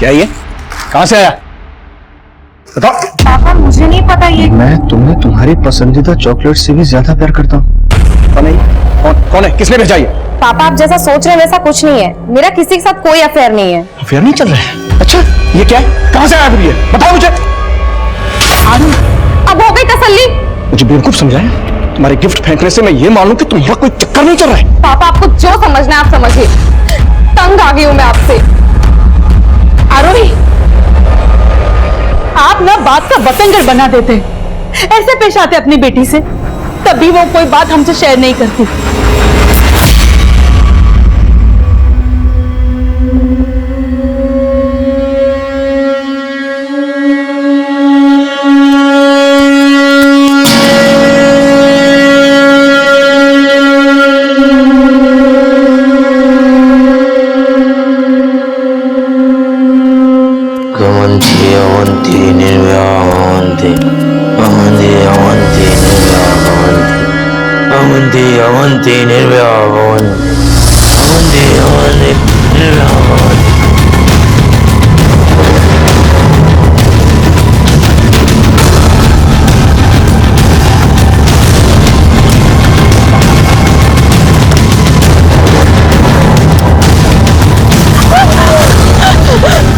क्या ये? कहां से आया? बताओ। पापा मुझे नहीं पता ये। मैं तुम्हें तुम्हारी पसंदीदा चॉकलेट से भी ज्यादा प्यार करता हूँ। कौन है? किसने भेजा ये? पापा आप जैसा सोच रहे हैं वैसा कुछ नहीं है। मेरा किसी के साथ कोई अफेयर नहीं है। अफेयर नहीं चल रहा है? अच्छा ये क्या है? कहां से आया फिर ये? बताओ मुझे। अब हो गई तसल्ली? मुझे बेवकूफ समझा है? तुम्हारे गिफ्ट फेंकने से मैं ये मान लूं कि तुम्हारा कोई चक्कर नहीं चल रहा है। पापा आपको जो समझना है आप समझिए। तंग आ गई हूं मैं आपसे। आरोही, आप ना बात का बतंगड़ बना देते, ऐसे पेश आते अपनी बेटी से, तभी वो कोई बात हमसे शेयर नहीं करती।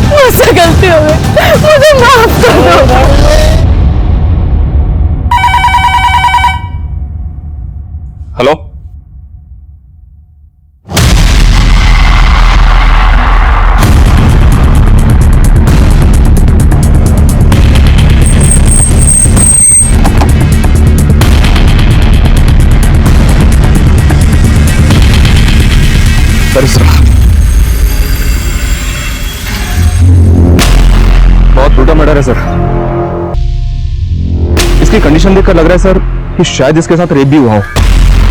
मुझसे गलती हो गई, मुझे माफ कर दो। हेलो, बहुत ब्रूटल मर्डर है सर। इसकी कंडीशन देखकर लग रहा है सर कि शायद इसके साथ रेप भी हुआ हो।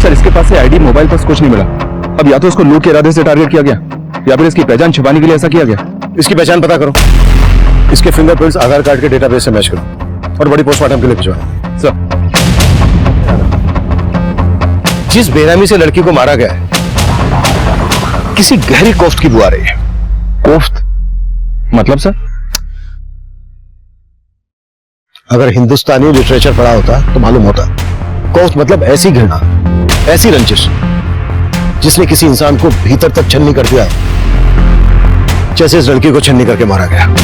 सर इसके पास से आईडी, मोबाइल पास कुछ नहीं मिला। अब या तो इसको लूट के इरादे से टारगेट किया गया या फिर इसकी पहचान छिपाने के लिए ऐसा किया गया। इसकी पहचान पता करो, इसके फिंगरप्रिंट्स आधार कार्ड के डेटाबेस से मैच करो और बड़ी पोस्टमार्टम के लिए भिजवाओ। सर जिस बेनामी से लड़की को मारा गया है, किसी गहरी कोफ्त की बुआ रही है। कोफ्त मतलब सर? अगर हिंदुस्तानी लिटरेचर पढ़ा होता तो मालूम होता। कोफ्त मतलब ऐसी घृणा, ऐसी रंजिश जिसने किसी इंसान को भीतर तक छन्नी कर दिया, जैसे इस लड़की को छन्नी करके मारा गया।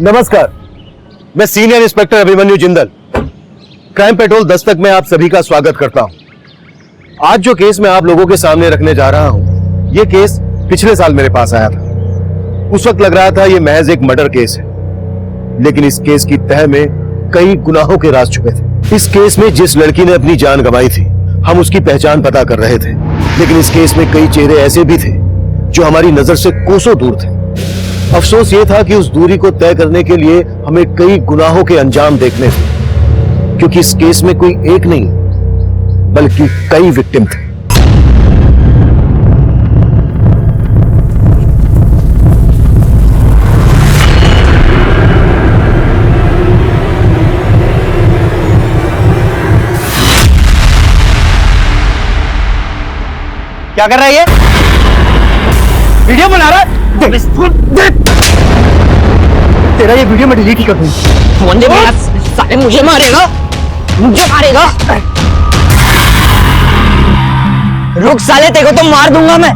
नमस्कार, मैं senior inspector Abhimanyu Jindal, crime petrol Dastak में आप सभी का स्वागत करता हूं। आज जो केस मैं आप लोगों के सामने रखने जा रहा हूं, यह केस पिछले साल मेरे पास आया था। उस वक्त लग रहा था यह महज एक मर्डर केस है, लेकिन इस केस की तह में कई गुनाहों के राज छुपे थे। इस केस में जिस लड़की ने अपनी जान गंवाई थी, हम उसकी पहचान पता कर रहे थे, लेकिन इस केस में कई चेहरे ऐसे भी थे जो हमारी नजर से कोसों दूर थे। अफसोस ये था कि उस दूरी को तय करने के लिए हमें कई गुनाहों के अंजाम देखने थे, क्योंकि इस केस में कोई एक नहीं बल्कि कई विक्टिम थे। क्या कर रहा है ये? वीडियो बना रहा है? तेरा ये वीडियो मैं डिलीट ही कर दूंगा। वंदे भारत, साले मुझे मारेगा, मुझे मारेगा। रुक साले, तेरे को तो मार दूंगा मैं।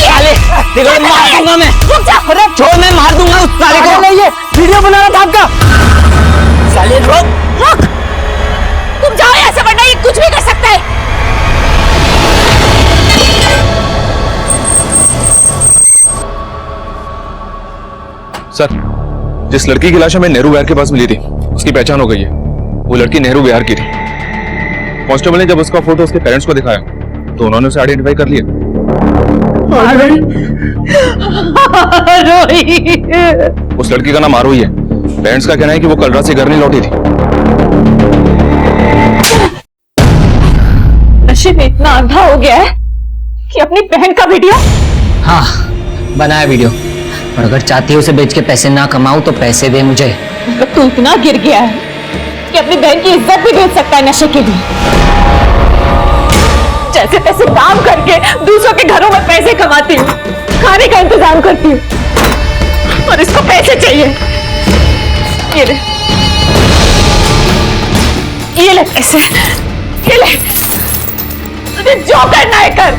साले तेरे को मार दूंगा मैं। छोड़, मैं मार दूंगा उस साले को। नहीं, ये वीडियो बना रहा था आपका। साले रुक, तुम जाओ यहाँ से, वरना ये कुछ भी कर सकता है। सर, जिस लड़की की लाश हमें नेहरू विहार के पास मिली थी, उसकी पहचान हो गई है। वो लड़की नेहरू विहार की थी। कांस्टेबल ने जब उसका फोटो उसके पेरेंट्स को दिखाया तो उन्होंने उसे आइडेंटिफाई कर लिया। उस लड़की का नाम आरोही है। पेरेंट्स का कहना है कि वो कल रात से घर नहीं लौटी थी। नशे में इतना अंधा हो गया है कि अपनी बहन का वीडियो। हाँ, बनाया वीडियो, और अगर चाहती है उसे बेच के पैसे ना कमाऊं तो पैसे दे मुझे। मतलब तू इतना गिर गया है कि अपनी बहन की इज्जत भी बेच सकता है नशे के लिए। जैसे तैसे काम करके दूसरों के घरों में पैसे कमाती हूँ, खाने का इंतजाम करती हूँ, और इसको पैसे चाहिए। ये ले, ये ले पैसे, ये ले, तुझे जो करना है कर।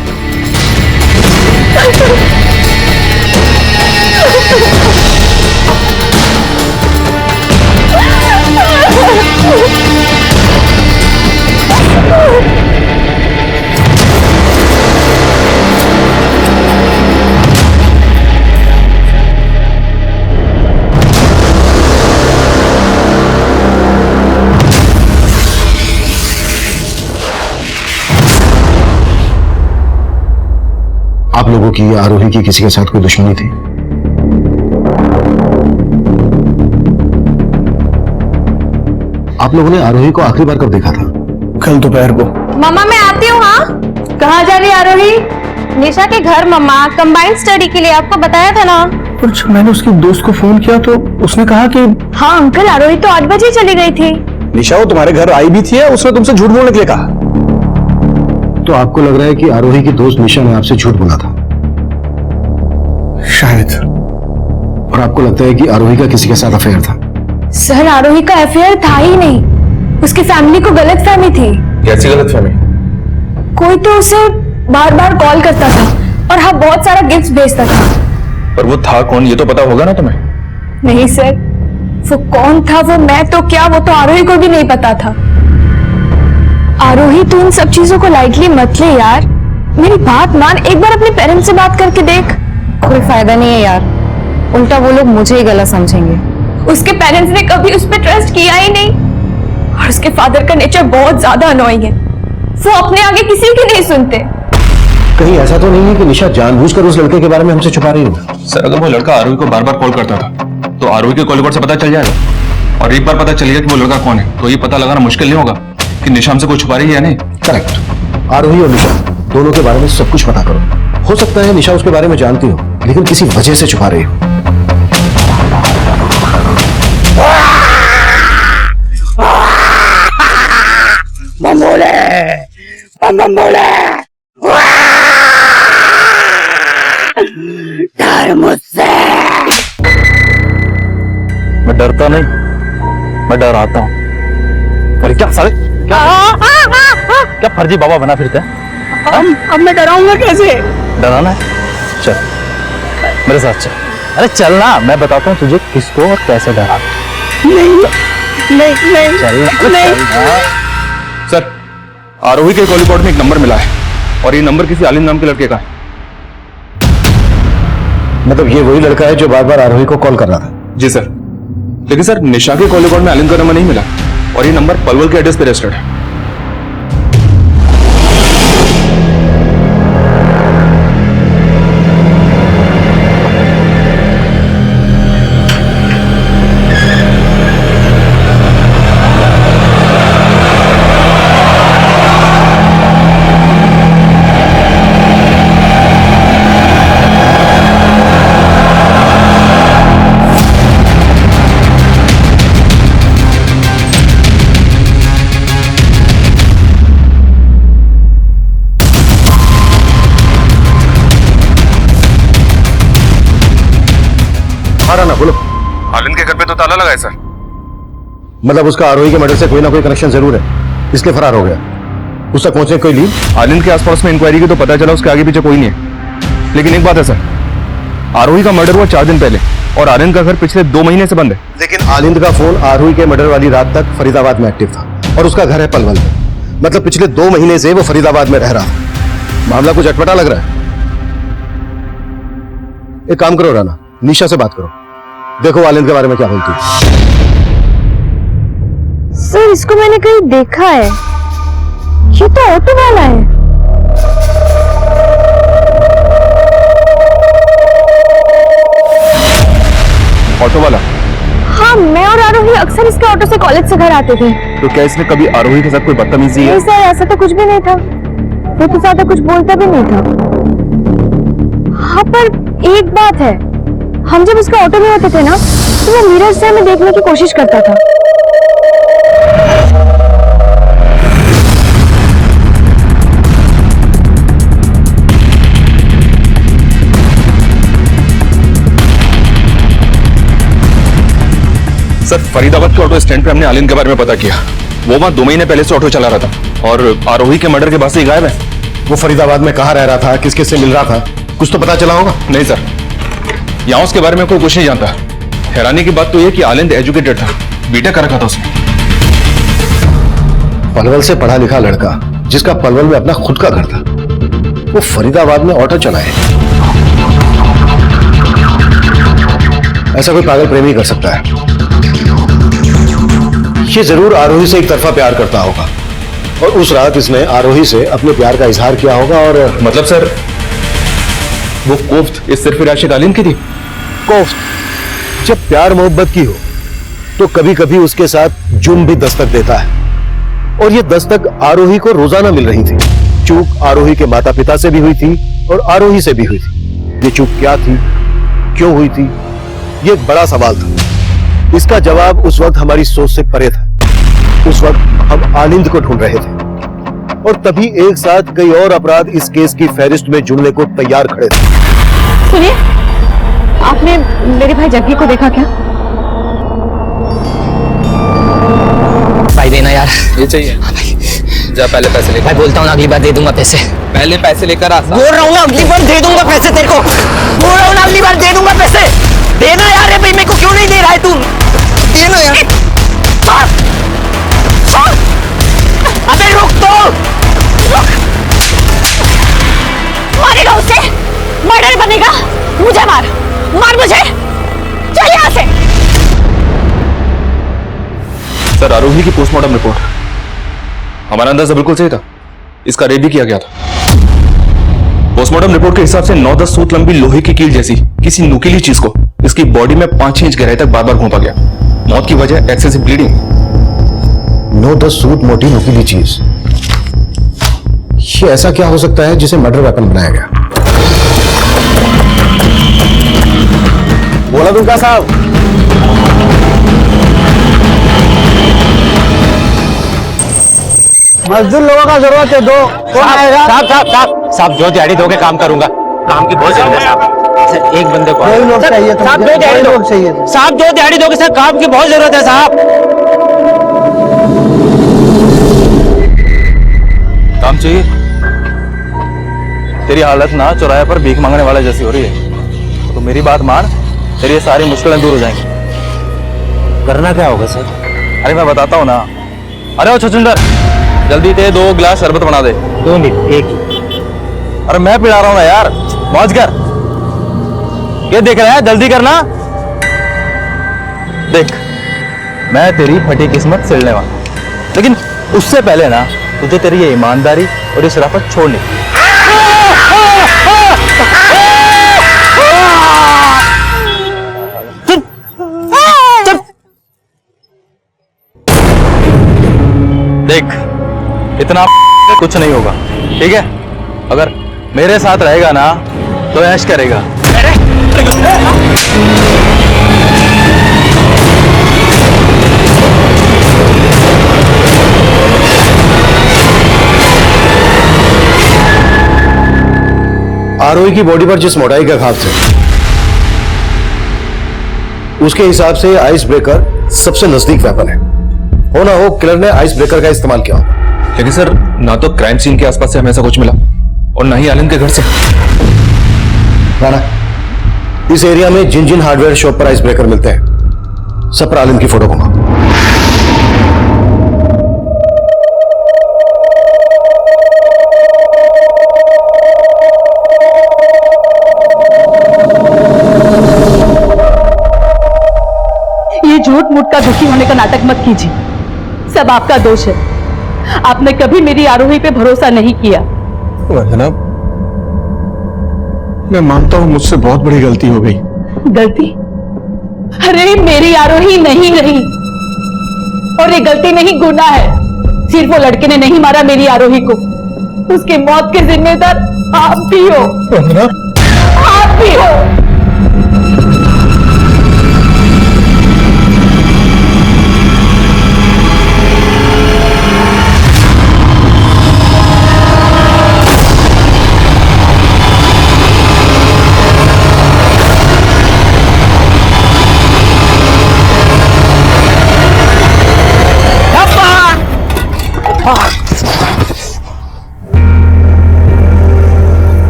आप लोगों की आरोही की किसी के साथ कोई दुश्मनी थी? आप लोगों ने आरोही को आखिरी बार कब देखा था? कल दोपहर को। मम्मा मैं आती हूँ। हाँ, कहाँ जा रही है आरोही? निशा के घर मम्मा, कंबाइंड स्टडी के लिए। आपको बताया था ना। और जब मैंने उसके दोस्त को फोन किया तो उसने कहा कि हाँ अंकल, आरोही तो 8 बजे चली गई थी। निशा वो तुम्हारे घर आई भी थी या उसने तुमसे झूठ बोलने के लिए कहा? तो आपको लग रहा है कि आरोही की दोस्त निशा ने आपसे झूठ बोला था? शायद। और आपको लगता है कि आरोही का किसी के साथ अफेयर था? सर, आरोही का अफेयर था ही नहीं। उसकी फैमिली को गलतफहमी थी। कैसी गलतफहमी? कोई तो उसे बार बार कॉल करता था और हाँ बहुत सारा गिफ्ट भेजता था। पर वो था कौन ये तो पता होगा ना तुम्हें? नहीं सर, वो कौन था वो मैं तो क्या, वो तो आरोही को भी नहीं पता था। आरोही तू इन सब चीजों को लाइटली मत ले यार। मेरी बात मान, एक बार अपने पेरेंट्स से बात करके देख। कोई फायदा नहीं है यार, उल्टा वो लोग मुझे ही गलत समझेंगे। उसके पेरेंट्स ने कभी उस पर ट्रस्ट किया ही नहीं, और उसके फादर का नेचर बहुत ज्यादा अनोइंग है। वो अपने आगे किसी की नहीं सुनते। कहीं ऐसा तो नहीं है कि निशा जानबूझकर उस लड़के के बारे में हमसे छुपा रही हो? सर, अगर वो लड़का आरोही को बार बार कॉल करता था तो आरोही के कॉल रिकॉर्ड से पता चल जाएगा, और एक बार पता चल गया कि वो लड़का कौन है तो ये पता लगाना मुश्किल नहीं होगा कि निशा हमसे कुछ छुपा रही है या नहीं। करेक्ट। आरोही और निशा दोनों के बारे में सब कुछ पता करो। हो सकता है निशा उसके बारे में जानती हो लेकिन किसी वजह से छुपा रही हो। डर मुझसे। मैं डरता नहीं, मैं डराता हूँ। अरे क्या साले, क्या फर्जी बाबा बना फिरते हैं? अब मैं डराऊंगा कैसे? डराना है? चल मेरे साथ चल। अरे चलना, मैं बताता हूँ तुझे किसको और कैसे डरा। नहीं चल। सर, आरोही के कॉल रिकॉर्ड में एक नंबर मिला है और ये नंबर किसी आलिम नाम के लड़के का है। मतलब ये वही लड़का है जो बार बार आरोही को कॉल कर रहा था? जी सर, लेकिन सर निशा के कॉल रिकॉर्ड में आलिम का नंबर नहीं मिला और ये नंबर पलवल के एड्रेस पे रजिस्टर्ड है। ना बोलो। आलिम के घर पे तो ताला लगा है सर। मतलब उसका आरोही के मर्डर से कोई ना कोई कनेक्शन जरूर है, इसलिए फरार हो गया। उस तक पहुंचने कोई लीड? आलिम के आसपास में इंक्वायरी की तो पता चला उसके आगे पीछे कोई नहीं है, लेकिन एक बात है सर, आरोही का मर्डर हुआ 4 दिन पहले और आलिंद का घर पिछले 2 महीने से बंद है। लेकिन आलिंद का फोन आरोही के मर्डर वाली रात तक फरीदाबाद में एक्टिव था और उसका घर है पलवल में। मतलब पिछले 2 महीने से वो फरीदाबाद में रह रहा था। मामला कुछ अटपटा लग रहा है। एक काम करो राना, निशा से बात करो, देखो आलिंद के बारे में क्या बोलती है। सर, इसको मैंने कहीं देखा है। ये तो ऑटो वाला है। ऑटो वाला? हाँ, मैं और आरोही अक्सर इसके ऑटो से कॉलेज से घर आते थे। तो क्या इसने कभी आरोही के साथ कोई बदतमीजी नहीं सर, ऐसा तो कुछ भी नहीं था। वो तो ज्यादा कुछ बोलता भी नहीं था। हाँ, पर एक बात है, हम जब उसके ऑटो में होते थे ना, तो वो मिरर से हमें देखने की कोशिश करता था। सर, फरीदाबाद के ऑटो स्टैंड पे हमने आलिन के बारे में पता किया। वो वहां 2 महीने पहले से ऑटो चला रहा था और आरोही के मर्डर के बाद से ही गायब है। वो फरीदाबाद में कहाँ रह रहा था, किस किस से मिल रहा था, कुछ तो पता चला होगा? नहीं सर, यहाँ उसके बारे में कोई कुछ नहीं जानता। हैरानी की बात तो यह कि आलिंद एजुकेटेड था, बीटेक कर रखा था उसने। पलवल से पढ़ा लिखा लड़का जिसका पलवल में अपना खुद का घर था, वो फरीदाबाद में ऑटो चलाए। ऐसा कोई पागल प्रेमी कर सकता है। ये जरूर आरोही से एक तरफा प्यार करता होगा और उस रात इसने आरोही से अपने प्यार का इजहार किया होगा। और मतलब सर, वो कोफ्त इस सिर्फ आशिक आलिंद की थी? कोफ्त जब प्यार मोहब्बत की हो तो कभी कभी उसके साथ जुर्म भी दस्तक देता है, और ये दस्तक आरोही को रोजाना मिल रही थी। चूक आरोही के माता पिता से भी हुई थी और आरोही से भी हुई थी। ये चूक क्या थी, क्यों हुई थी, ये एक बड़ा सवाल था। इसका जवाब उस वक्त हमारी सोच से परे था। उस वक्त हम आलिंद को ढूंढ रहे थे और तभी एक साथ कई और अपराध इस केस की फहरिस्त में जुड़ने को तैयार खड़े थे। सुनिए, आपने मेरे भाई जग्गी को देखा क्या? भाई देना यार। ये चाहिए? जा पहले पैसे लेकर। भाई बोलता हूँ ना, अगली बार दे दूंगा पैसे। पहले पैसे लेकर आ। बोल रहा हूँ ना, अगली बार दे दूंगा पैसे तेरे को। बोल रहा हूँ ना, अगली बार दे दूंगा पैसे। देना यार। भाई मेरे को क्यों नहीं दे रहा है तू? देना यार। अबे रुक तो, रुक। मारेगा उसे, मर्डर बनेगा। मुझे मार, मार मुझे। चल यहाँ से। सर, आरोही की पोस्टमार्टम रिपोर्ट, हमारा अंदाजा बिल्कुल सही था। इसका रेप भी किया गया था। पोस्टमार्टम रिपोर्ट के हिसाब से 9-10 सूत लंबी लोहे की कील जैसी किसी नुकीली चीज को इसकी बॉडी में 5-6 इंच गहराई तक बार बार घोंपा गया। मौत की वजह एक्सेसिव ब्लीडिंग। 9-10 सूत मोटी नुकीली चीज, ये ऐसा क्या हो सकता है जिसे मर्डर वेपन बनाया गया? बोला दुर्गा साहब। मजदूर लोगों का जरूरत है, दो कौन आएगा? साहब जो दिहाड़ी दोगे काम करूंगा। काम की बहुत जरूरत है साहब। एक बंदे को 2 लोग चाहिए था, साहब, 2 दिहाड़ी लोग दो। चाहिए। साहब 2 दिहाड़ी दोगे साहब, काम की बहुत जरूरत है साहब। काम चाहिए? तेरी हालत ना चौराहे पर भीख मांगने वाले जैसी हो रही है, तो मेरी बात मान, तेरी ये सारी मुश्किलें दूर हो जाएंगी। करना क्या होगा सर? अरे मैं बताता हूँ ना। अरे ओ छछुंदर, जल्दी दे 2 गिलास शरबत बना दे। 2 मिनट, एक ही। अरे मैं पिला रहा हूँ ना यार, मौज कर। ये देख रहा है, जल्दी करना। देख, मैं तेरी फटी किस्मत सिलने वाला, लेकिन उससे पहले ना तुझे तेरी ये ईमानदारी और ये शराफत छोड़नी। देख, इतना कुछ नहीं होगा, ठीक है? अगर मेरे साथ रहेगा ना तो ऐश करेगा। आरोही की बॉडी पर जिस मोटाई का घाव थे, उसके हिसाब से आइस ब्रेकर सबसे नजदीक वेपन है। हो ना हो किलर ने आइस ब्रेकर का इस्तेमाल किया होगा। लेकिन सर, ना तो क्राइम सीन के आसपास से हमें ऐसा कुछ मिला और ना ही आलिंद के घर से। राणा, इस एरिया में जिन जिन हार्डवेयर शॉप पर आइस ब्रेकर मिलते हैं, सब पर आलिंद की फोटो घुमा। ये झूठ मूठ का दुखी होने का नाटक मत कीजिए। सब आपका दोष है। आपने कभी मेरी आरोही पे भरोसा नहीं किया। जनाब, मैं मानता हूं मुझसे बहुत बड़ी गलती हो गई। गलती? अरे मेरी आरोही नहीं रही, और ये गलती नहीं गुनाह है। सिर्फ वो लड़के ने नहीं मारा मेरी आरोही को, उसकी मौत के जिम्मेदार आप भी हो। आप भी हो।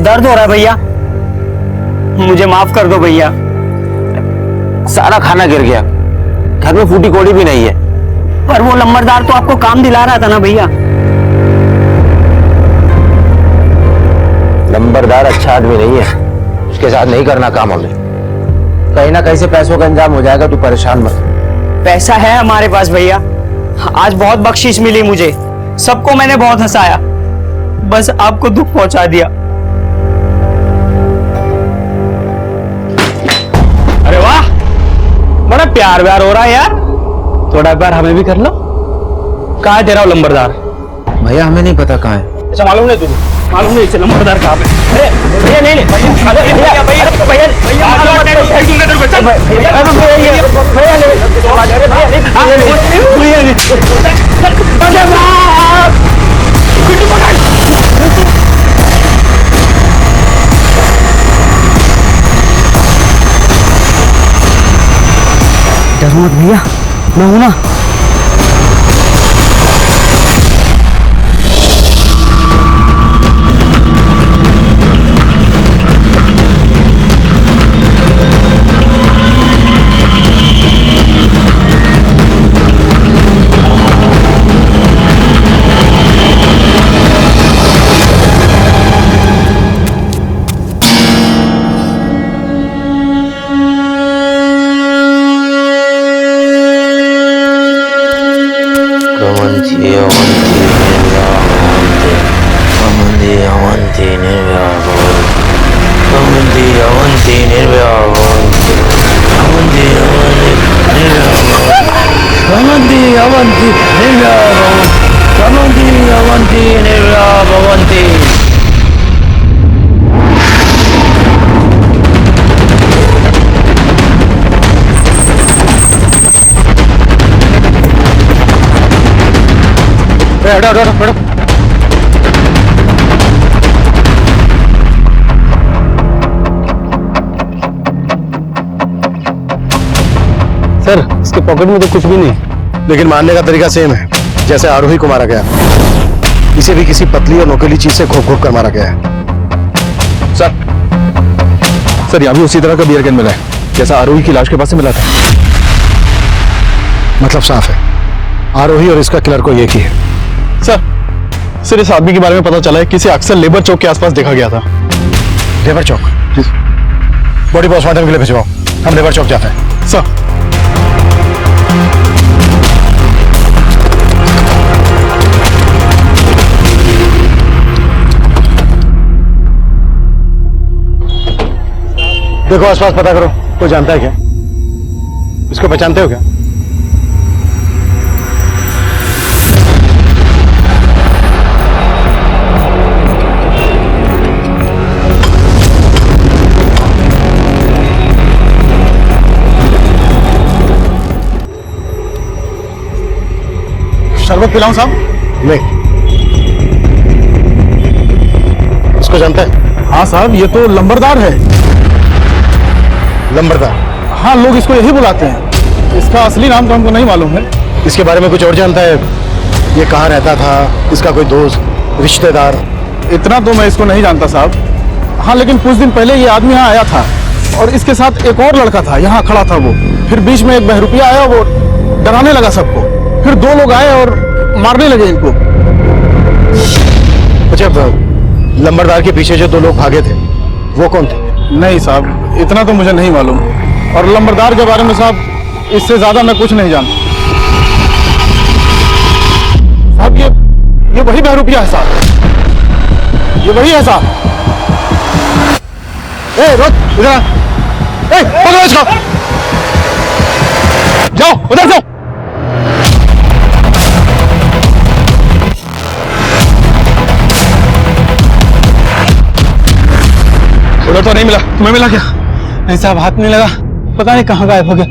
दर्द हो रहा है भैया, मुझे माफ कर दो भैया। सारा खाना गिर गया, घर में फूटी कोड़ी भी नहीं है। पर वो लंबरदार तो आपको काम दिला रहा था ना भैया। नंबरदार अच्छा आदमी नहीं है, उसके साथ नहीं करना काम हमें। कहीं ना कहीं से पैसों का इंतजाम हो जाएगा, तू परेशान मत। पैसा है हमारे पास भैया, आज बहुत बख्शीश मिली मुझे, सबको मैंने बहुत हंसाया, बस आपको दुख पहुंचा दिया। अरे वाह, बड़ा प्यार व्यार हो रहा है यार, थोड़ा प्यार हमें भी कर लो। कहाँ है तेरा लंबरदार? भैया हमें नहीं पता कहाँ है। अच्छा मालूम नहीं तुझे? मालूम नहीं इसे लंबरदार कहाँ पे? अरे भैया नहीं नहीं भैया भैया भैया भैया भैया डरो मत भैया, मैं हूं ना। सर, इसके पॉकेट में तो कुछ भी नहीं, लेकिन मारने का तरीका सेम है जैसे आरोही को मारा गया। इसे भी किसी पतली और नोकीली चीज से घोप घोप कर मारा गया है। सर यहाँ भी उसी तरह का बियर कैन मिला है जैसा आरोही की लाश के पास से मिला था। मतलब साफ है, आरोही और इसका किलर को एक ही है। सर इस आदमी के बारे में पता चला है कि इसे अक्सर लेबर चौक के आसपास देखा गया था। लेबर चौक? बॉडी पोस्टमार्टम के लिए भिजवाओ, हम लेबर चौक जाते हैं। सर देखो आसपास पता करो, कोई जानता है क्या? इसको पहचानते हो क्या? शरबत पिलाऊं साहब? नहीं। इसको जानता है? हाँ साहब, ये तो लंबरदार है। लंबरदार? हाँ, लोग इसको यही बुलाते हैं, इसका असली नाम तो हमको नहीं मालूम है। इसके बारे में कुछ और जानता है? ये कहाँ रहता था, इसका कोई दोस्त रिश्तेदार? इतना तो मैं इसको नहीं जानता साहब। हाँ, लेकिन कुछ दिन पहले ये आदमी यहाँ आया था और इसके साथ एक और लड़का था, यहाँ खड़ा था वो। फिर बीच में एक बहरूपिया आया, वो डराने लगा सबको। फिर दो लोग आए और मारने लगे इनको। अच्छा, लंबरदार के पीछे जो दो लोग भागे थे वो कौन थे? नहीं साहब, इतना तो मुझे नहीं मालूम, और लंबरदार के बारे में साहब इससे ज्यादा मैं कुछ नहीं जानता। साहब ये वही बहरूपिया है साहब, ये वही है साहब। ए रोज इधर आ, ए पकड़ो इसको। जाओ उधर जाओ। उधर तो नहीं मिला, तुम्हें मिला क्या? नहीं साहब, हाथ नहीं लगा, पता नहीं कहाँ गायब हो गया।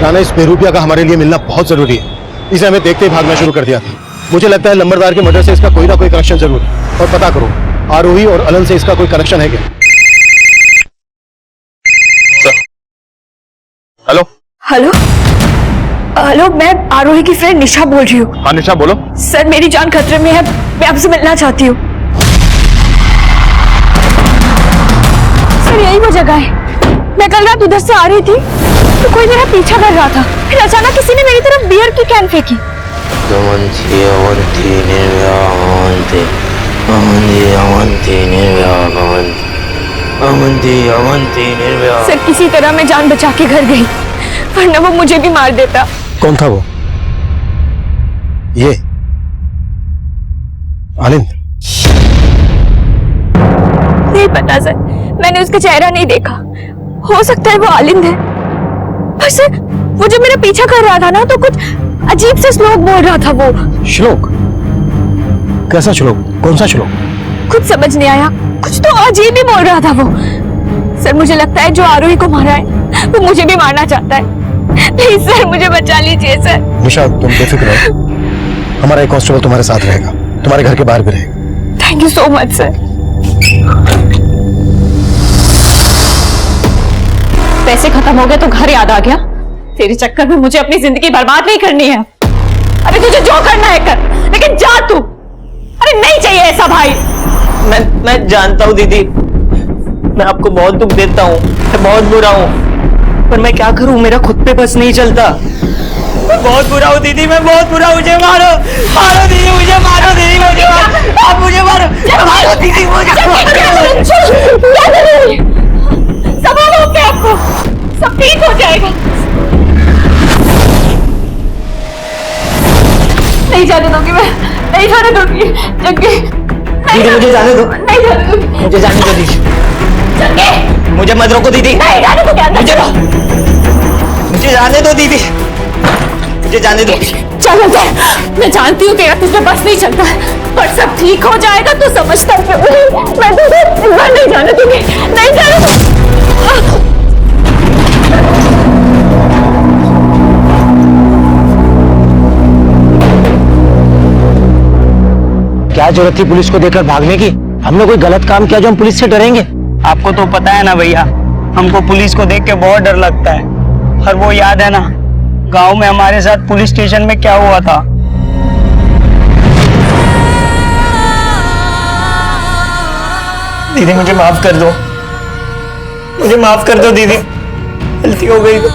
राणा, इस बेरूपिया का हमारे लिए मिलना बहुत जरूरी है। इसे हमें देखते ही भागना शुरू कर दिया था। मुझे लगता है लंबरदार के मर्डर से इसका कोई ना कोई कनेक्शन जरूर है। और पता करो आरोही और अलन से इसका कोई कनेक्शन है क्या? हेलो हेलो हेलो, मैं आरोही की फ्रेंड निशा बोल रही हूँ। हाँ निशा बोलो। सर मेरी जान खतरे में है, मैं आपसे मिलना चाहती हूँ। सर यही वो जगह है। मैं कल रात उधर से आ रही थी तो कोई मेरा पीछा कर रहा था, फिर अचानक किसी ने मेरी तरफ बियर की कैन फेंकी। सर किसी तरह मैं जान बचा के घर गई, वरना वो मुझे भी मार देता। कौन था वो? ये आनंद? नहीं पता सर, मैंने उसका चेहरा नहीं देखा। हो सकता है वो आलिंद है। पर सर वो जब मेरा पीछा कर रहा था ना तो कुछ अजीब से श्लोक बोल रहा था। वो श्लोक? कैसा श्लोक? कौन सा श्लोक? कुछ समझ नहीं आया, कुछ तो अजीब ही बोल रहा था वो। सर मुझे लगता है जो आरोही को मारा है वो मुझे भी मारना चाहता है। प्लीज सर मुझे बचा लीजिए सर। निशा तुम बेफिक्र रहो, हमारा एक कांस्टेबल तुम्हारे साथ रहेगा, तुम्हारे घर के बाहर भी रहेगा। Thank you so much sir. पैसे खत्म हो गए तो घर याद आ गया। तेरे चक्कर में मुझे अपनी जिंदगी बर्बाद नहीं करनी है। अरे तुझे जो करना है कर, लेकिन जा तू। अरे नहीं चाहिए ऐसा भाई। मैं जानता हूँ दीदी, मैं आपको बहुत दुख देता हूँ, मैं बहुत बुरा हूँ, पर मैं क्या करूँ, मेरा खुद पे बस नहीं चलता। मैं बहुत बुरा हूँ दीदी, मैं बहुत बुरा हूँ। मुझे मारो, मारो दीदी, मुझे मारो दीदी, मुझे मारो, आप मुझे मारो, मारो दीदी, मुझे मारो। संभालो अपने आप को, सब ठीक हो जाएगा। नहीं जाने दूंगी मैं, नहीं जाने दूंगी जग्गे। दीदी मुझे जाने दो, नहीं जाने दूंगी, मुझे जाने दो दीदी, जग्गे मुझे मत रोको दीदी। नहीं जाने दूंगी अंदर। मुझे जाने दो दीदी, मुझे जाने दो। चलो जा, मैं जानती हूँ तेरा तुझे बस नहीं चलता है, पर सब ठीक हो जाएगा तो समझता है। मैं तुझे इस बार नहीं जाने दूंगी, नहीं जाने दूंगी। क्या जरूरत थी पुलिस को देखकर भागने की? हमने कोई गलत काम किया जो हम पुलिस से डरेंगे? आपको तो पता है ना भैया, हमको पुलिस को देख के बहुत डर लगता है। और वो याद है ना गांव में हमारे साथ पुलिस स्टेशन में क्या हुआ था? दीदी मुझे माफ कर दो, मुझे माफ कर दो दीदी, गलती हो गई तो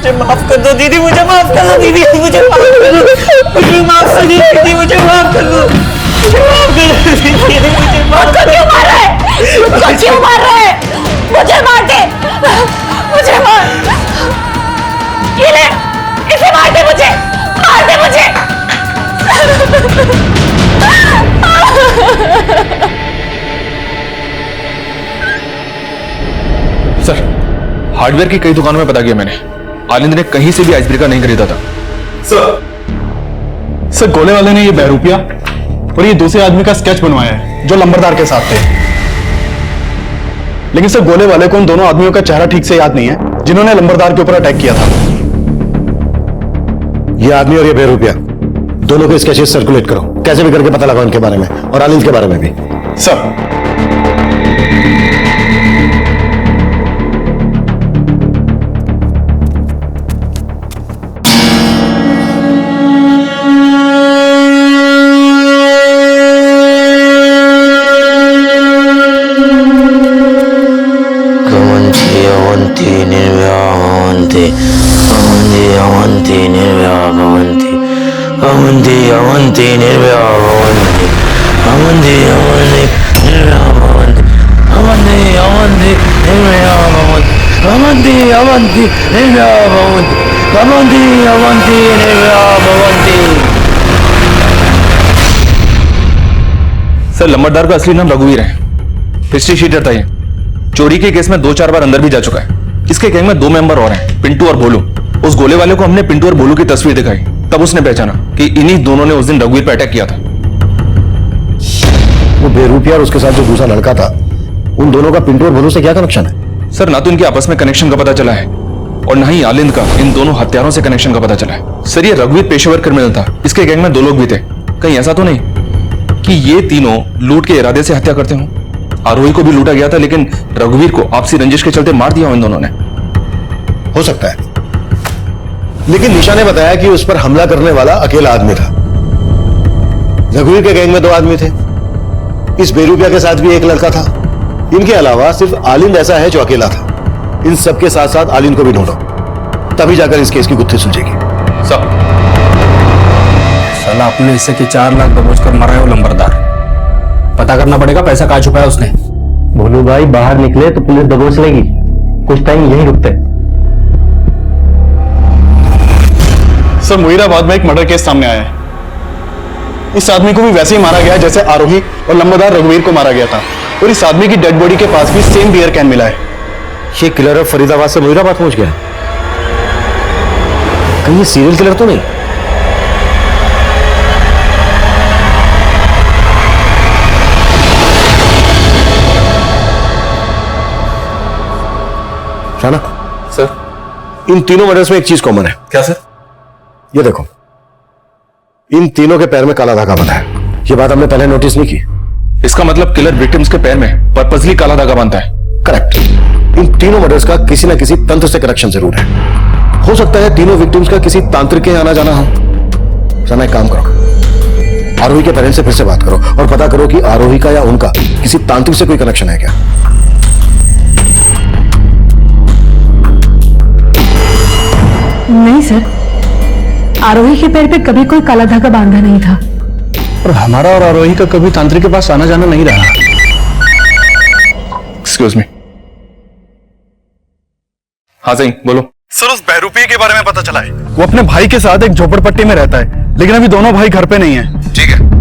मुझे माफ कर दो दीदी, मुझे माफ कर दो दीदी, मुझे माफ कर दो, मुझे माफ कर दो दीदी, मुझे माफ कर दो, मुझे माफ कर दो दीदी, मुझे माफ कर दो। क्यों मार रहा है? मुझको क्यों मार रहा है? मुझे मार दे, मुझे मार, ये ले, इसे मार दे, मुझे मार दे, मुझे। सर हार्डवेयर की कई दुकानों में पता किया मैंने, आनंद ने कहीं से भी आइस ब्रेकर नहीं खरीदा था। सर गोले वाले ने ये बहरूपिया और ये दूसरे आदमी का स्केच बनवाया है जो लंबरदार के साथ थे। लेकिन सर गोले वाले को उन दोनों आदमियों का चेहरा ठीक से याद नहीं है जिन्होंने लंबरदार के ऊपर अटैक किया था। ये आदमी और ये बेरूपिया दोनों के स्केचेस सर्कुलेट करो, कैसे भी करके पता लगा उनके बारे में और आनंद के बारे में भी। सर सर लंबरदार का असली नाम रघुवीर है, हिस्ट्री शीटर था ये, चोरी के केस में 2-4 बार अंदर भी जा चुका है। इसके गैंग में 2 मेंबर और हैं, पिंटू और भोलू। उस गोले वाले को हमने पिंटू और भोलू की तस्वीर दिखाई, तब उसने पहचाना कि इन्हीं दोनों ने उस दिन रघुवीर पर अटैक किया था। वो बेरूपिया और उसके साथ जो दूसरा लड़का था, उन दोनों का पिंटू और भोलू से क्या कनेक्शन है? सर, ना तो इनके आपस में कनेक्शन का पता चला है और ना ही आलिंद का इन दोनों हत्यारों से कनेक्शन का पता चला है। सर, ये रघुवीर पेशेवर क्रिमिनल था, इसके गैंग में 2 लोग भी थे। कहीं ऐसा तो नहीं कि ये तीनों लूट के इरादे से हत्या करते हों? आरोही को भी लूटा गया था, लेकिन रघुवीर को आपसी रंजिश के चलते मार दिया हो इन दोनों ने। हो सकता है, लेकिन निशा ने बताया कि उस पर हमला करने वाला अकेला आदमी था। रघुवीर के गैंग में 2 आदमी थे, इस बेरूपिया के साथ भी एक लड़का था। इनके अलावा सिर्फ आलिंद ऐसा है जो अकेला था। इन सबके साथ साथ आलिंद को भी ढूंढो, तभी जाकर इस केस की गुत्थी सुलझेगी। सब साला अपने हिस्से की 4 लाख दबोच कर मरा है वो लंबरदार। पता करना पड़ेगा पैसा कहाँ छुपाया उसने। भोलू भाई बाहर निकले तो पुलिस दबोच लेगी, कुछ टाइम यहीं रुकते। सर, मुहीराबाद में एक मर्डर केस सामने आया है। इस आदमी को भी वैसे ही मारा गया जैसे आरोही और लंबरदार रघुवीर को मारा गया था, और इस आदमी की डेड बॉडी के पास भी सेम बियर कैन मिला है। ये किलर अब फरीदाबाद से मुहीराबाद पहुंच गया। कहीं ये सीरियल किलर तो नहीं? शाना सर। इन तीनों मर्डर्स में एक चीज कॉमन है। क्या सर? ये देखो, इन तीनों के पैर में काला धागा बंधा है। ये बात हमने पहले नोटिस नहीं की। इसका मतलब किलर विक्टिम्स के पैर में पर्पसली काला धागा बांधता है। करेक्ट। इन तीनों मर्डर्स का किसी ना किसी तंत्र से कनेक्शन जरूर है। हो सकता है तीनों विक्टिम्स का किसी तांत्रिक के आना जाना हो। सना, एक काम करो, आरोही के पेरेंट्स से फिर से बात करो और पता करो कि आरोही का या उनका किसी तांत्रिक से कोई कनेक्शन है क्या। नहीं सर, आरोही के पैर पे कभी कोई काला धागा बांधा नहीं था। और हमारा और आरोही का कभी तांत्रिक के पास आना जाना नहीं रहा। Excuse me. हाँ सही, बोलो। सर, उस बहरूपी के बारे में पता चला है। वो अपने भाई के साथ एक झोपड़पट्टी में रहता है, लेकिन अभी दोनों भाई घर पे नहीं है। ठीक है।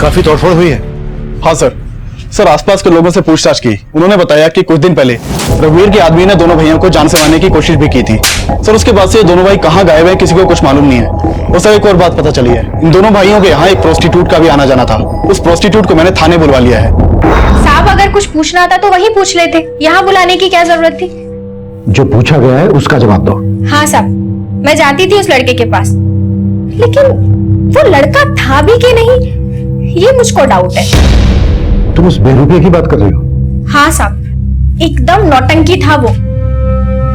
काफी तोड़फोड़ हुई है। हाँ सर, आसपास के लोगों से पूछताछ की। उन्होंने बताया कि कुछ दिन पहले रघुवीर के आदमी ने दोनों भाइयों को जान से मारने की कोशिश भी की थी। सर, उसके बाद से ये दोनों भाई कहाँ गायब हैं किसी को कुछ मालूम नहीं है। और सर, एक और बात पता चली है, इन दोनों भाइयों के यहाँ एक प्रोस्टिट्यूट का भी आना जाना था। उस प्रोस्टिट्यूट को मैंने थाने बुलवा लिया है। साहब, अगर कुछ पूछना था तो वहीं पूछ लेते, यहाँ बुलाने की क्या जरूरत थी? जो पूछा गया है उसका जवाब दो। हाँ साहब, मैं जाती थी उस लड़के के पास, लेकिन वो लड़का था भी कि नहीं ये मुझको डाउट है। तुम उस बेरूपिया की बात कर रही हो? हाँ साहब, एकदम नौटंकी था वो।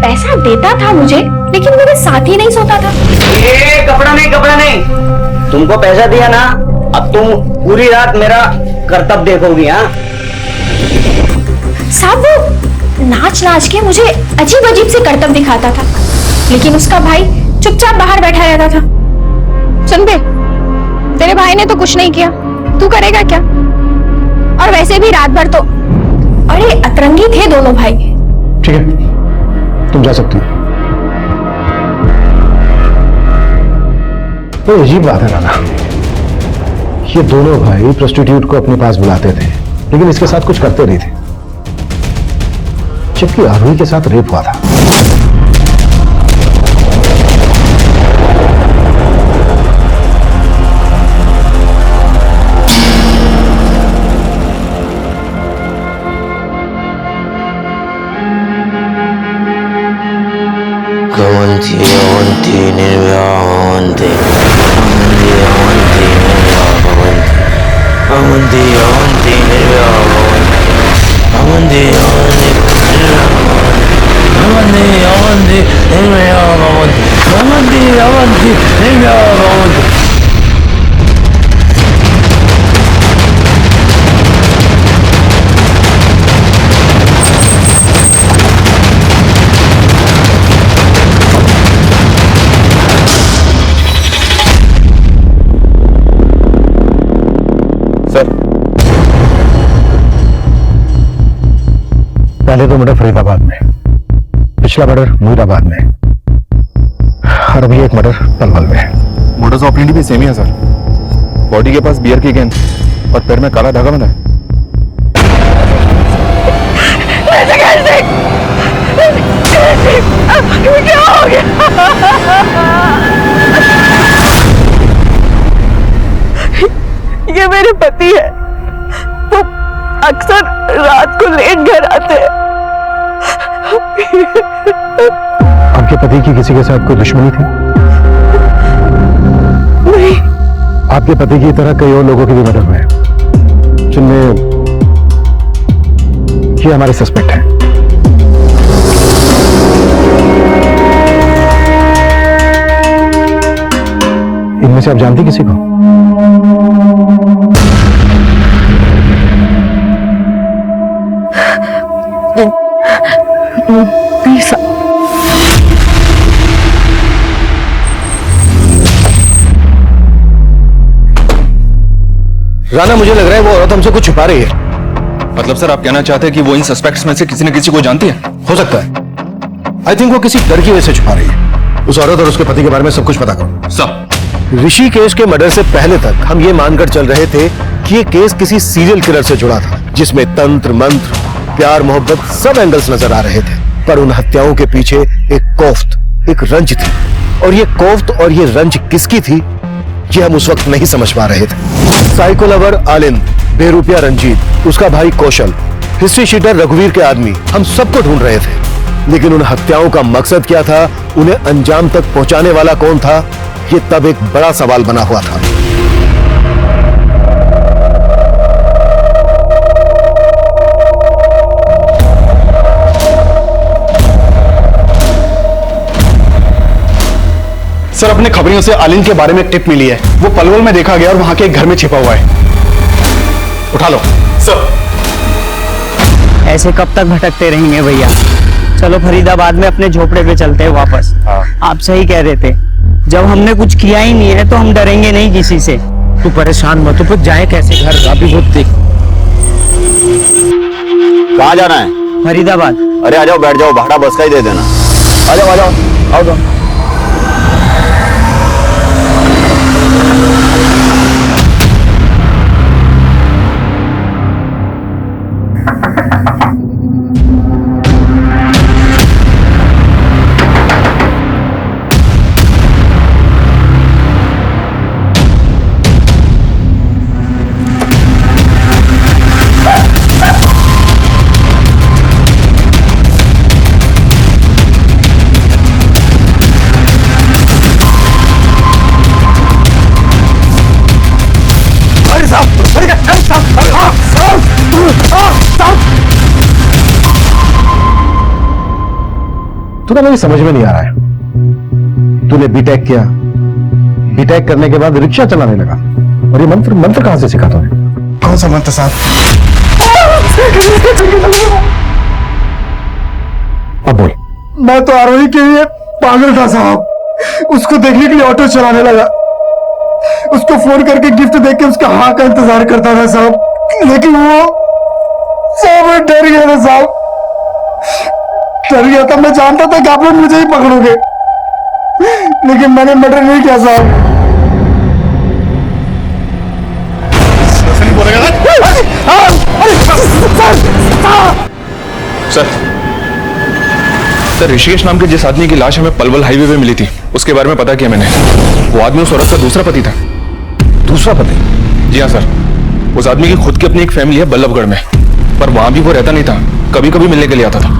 पैसा देता था मुझे, लेकिन मेरे साथ ही नहीं सोता था। ये कपड़ा नहीं, तुमको पैसा दिया ना, अब तुम पूरी रात मेरा कर्तव्य देखोगी। हाँ साहब, वो नाच नाच के मुझे अजीब अजीब से कर्तव्य दिखाता था, लेकिन उसका भाई चुपचाप बाहर बैठा रहता था। सुन बे, तेरे भाई ने तो कुछ नहीं किया, तू करेगा क्या? और वैसे भी रात भर तो अरे अतरंगी थे दोनों भाई। ठीक है, तुम जा सकती हो। तो अजीब बात है नाना, ये दोनों भाई प्रोस्टिट्यूट को अपने पास बुलाते थे, लेकिन इसके साथ कुछ करते नहीं थे, जबकि आरोही के साथ रेप हुआ था। पहले तो मर्डर फरीदाबाद में, पिछला मर्डर मुरादाबाद में, और अभी एक मर्डर पलवल में। मोडस ऑपरेंडी भी सेम ही है सर। बॉडी के पास बियर की गेंद और पैर में काला धागा बंधा है। क्या हो गया? ये मेरे पति है। वो अक्सर रात को लेट घर आते हैं। आपके पति की किसी के साथ कोई दुश्मनी थी? नहीं। आपके पति की तरह कई और लोगों की भी मर्डर हुए हैं, जिनमें ये हमारे सस्पेक्ट हैं। इनमें से आप जानती किसी को? नहीं सर। राना, मुझे लग रहा है वो औरत हमसे कुछ छुपा रही है। मतलब सर आप कहना चाहते हैं कि वो इन सस्पेक्ट्स में से किसी न किसी को जानती है? हो सकता है। आई थिंक वो किसी डर की वजह से छुपा रही है। उस औरत और उसके पति के बारे में सब कुछ पता करो। सर ऋषि केस के मर्डर से पहले तक हम ये मानकर चल रहे थे कि ये केस किसी सीरियल किलर से जुड़ा था, जिसमें तंत्र मंत्र, प्यार मोहब्बत सब एंगल्स नजर आ रहे थे। पर उन हत्याओं के पीछे एक कोफ्त, एक रंज थी, और ये कोफ्त और ये रंज किसकी थी ये हम उस वक्त नहीं समझ पा रहे थे। साइको लवर आलिंद, बेरुपिया रंजीत, उसका भाई कौशल, हिस्ट्री शीटर रघुवीर के आदमी, हम सबको ढूंढ रहे थे। लेकिन उन हत्याओं का मकसद क्या था, उन्हें अंजाम तक पहुंचाने वाला कौन था, ये तब एक बड़ा सवाल बना हुआ था। सर अपने खबरियों से आलिन के बारे में एक टिप मिली है। वो पलवल में देखा गया और वहां के एक घर में छिपा हुआ है। उठा लो। सर ऐसे कब तक भटकते रहेंगे भैया? चलो फरीदाबाद में अपने झोपड़े पे चलते हैं वापस। आप सही कह रहे थे, जब हमने कुछ किया ही नहीं है तो हम डरेंगे नहीं किसी से। तू परेशान मत हो, फिर जाए कैसे घर? अभी खुद देख। कहाँ जाना है? फरीदाबाद। अरे आ जाओ, बैठ जाओ, भाड़ा बस का ही दे देना। आ जाओ आ जाओ, आओ जाओ। तूने मुझे समझ में नहीं आ रहा है। तूने बीटेक किया, बीटेक करने के बाद रिक्शा चलाने लगा, और ये मंत्र मंत्र कहां से सीखा तूने? कौन सा मंत्र साहब? अब बोल। मैं तो आरोही के लिए पागल था साहब। उसको देखने के लिए ऑटो चलाने लगा, उसको फोन करके गिफ्ट देख के उसका हाँ का इंतजार करता था साहब। लेकिन वो सब डर गया था साहब, डर गया था। मैं जानता था कि आप लोग मुझे ही पकड़ोगे, लेकिन मैंने मर्डर नहीं किया साहब। सर ऋषिकेश नाम के जिस आदमी की लाश हमें पलवल हाईवे पे मिली थी, उसके बारे में पता किया मैंने। वो आदमी उस औरत का दूसरा पति था। दूसरा पति? जी हाँ सर। उस आदमी की खुद की अपनी एक फैमिली है बल्लभगढ़ में, पर वहां भी वो रहता नहीं था, कभी कभी मिलने के लिए आता था।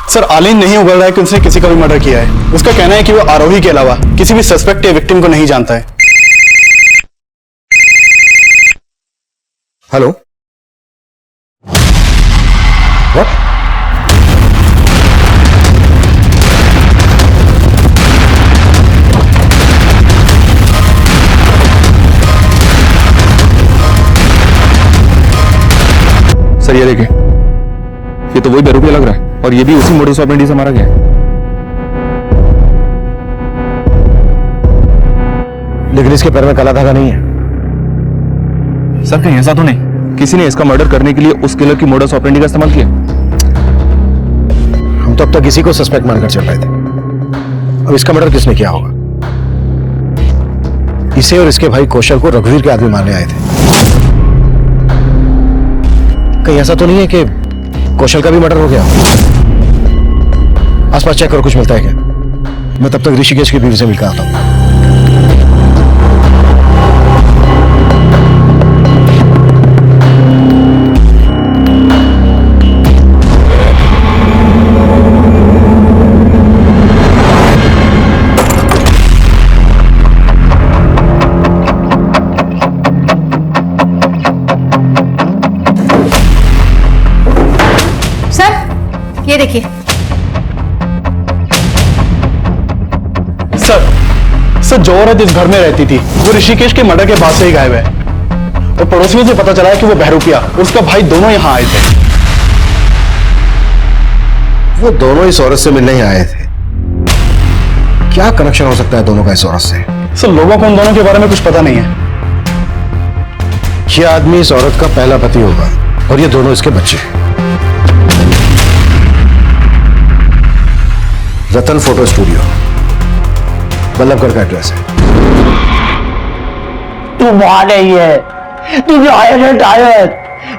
सर आलिन नहीं उगल रहा है कि उसने किसी का भी मर्डर किया है। उसका कहना है कि वो आरोही के अलावा किसी भी सस्पेक्ट या विक्टिम को नहीं जानता है। Hello, what? सर ये देखिए, ये तो वही बेरुपिया लग रहा है, और ये भी उसी मोडस ऑपरेंडी से मारा गया है। लेकिन इसके पैर में काला धागा नहीं है। सर कहीं ऐसा तो नहीं किसी ने इसका मर्डर करने के लिए उस किलर की मोडस ऑपरेंडी का इस्तेमाल किया? तो अब तक इसी को सस्पेक्ट मानकर चल रहे थे। अब इसका मर्डर किसने किया होगा? इसे और इसके भाई कौशल को रघुवीर के आदमी मारने आए थे। कहीं ऐसा तो नहीं है कि कौशल का भी मर्डर हो गया? आसपास चेक करो, कुछ मिलता है क्या? मैं तब तक ऋषिकेश की बीवी से मिलकर आता हूं। ये देखिए सर जो औरत इस घर में रहती थी वो ऋषिकेश के मर्डर के बाद से ही गायब है, और पड़ोसियों से पता चला है कि वो बहरूपिया और उसका भाई दोनों यहाँ आए थे। वो दोनों इस औरत से मिलने ही आए थे। क्या कनेक्शन हो सकता है दोनों का इस औरत से? सर लोगों को उन दोनों के बारे में कुछ पता नहीं है। ये आदमी इस औरत का पहला पति होगा और ये दोनों इसके बच्चे। रतन फोटो स्टूडियो, बल्लभगढ़ का एड्रेस है। तू वहां नहीं है, तू आयत है टायत,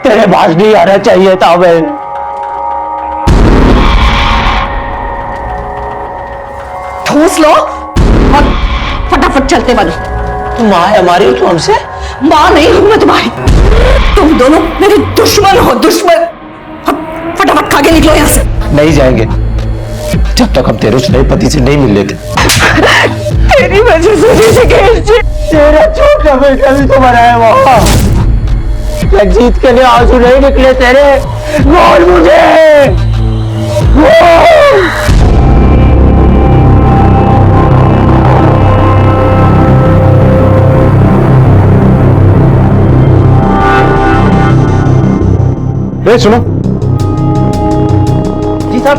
तेरे पास नहीं आना चाहिए था। मैं ठूस लो और फटाफट चलते बनो। माँ है हमारी, कौन से? मां नहीं हूं मैं तुम्हारी, तुम दोनों मेरे दुश्मन हो, दुश्मन। अब फटाफट खा के निकलो यहां से। नहीं जाएंगे जब तक हम तेरे उस नए पति से नहीं मिल लेते। तेरी वजह से ऋषिकेश जी, तेरा छोटा बेटा भी तो मरा है वहां। रंजीत के लिए आंसू नहीं निकले तेरे, बोल मुझे बोल। सुनो जी साहब।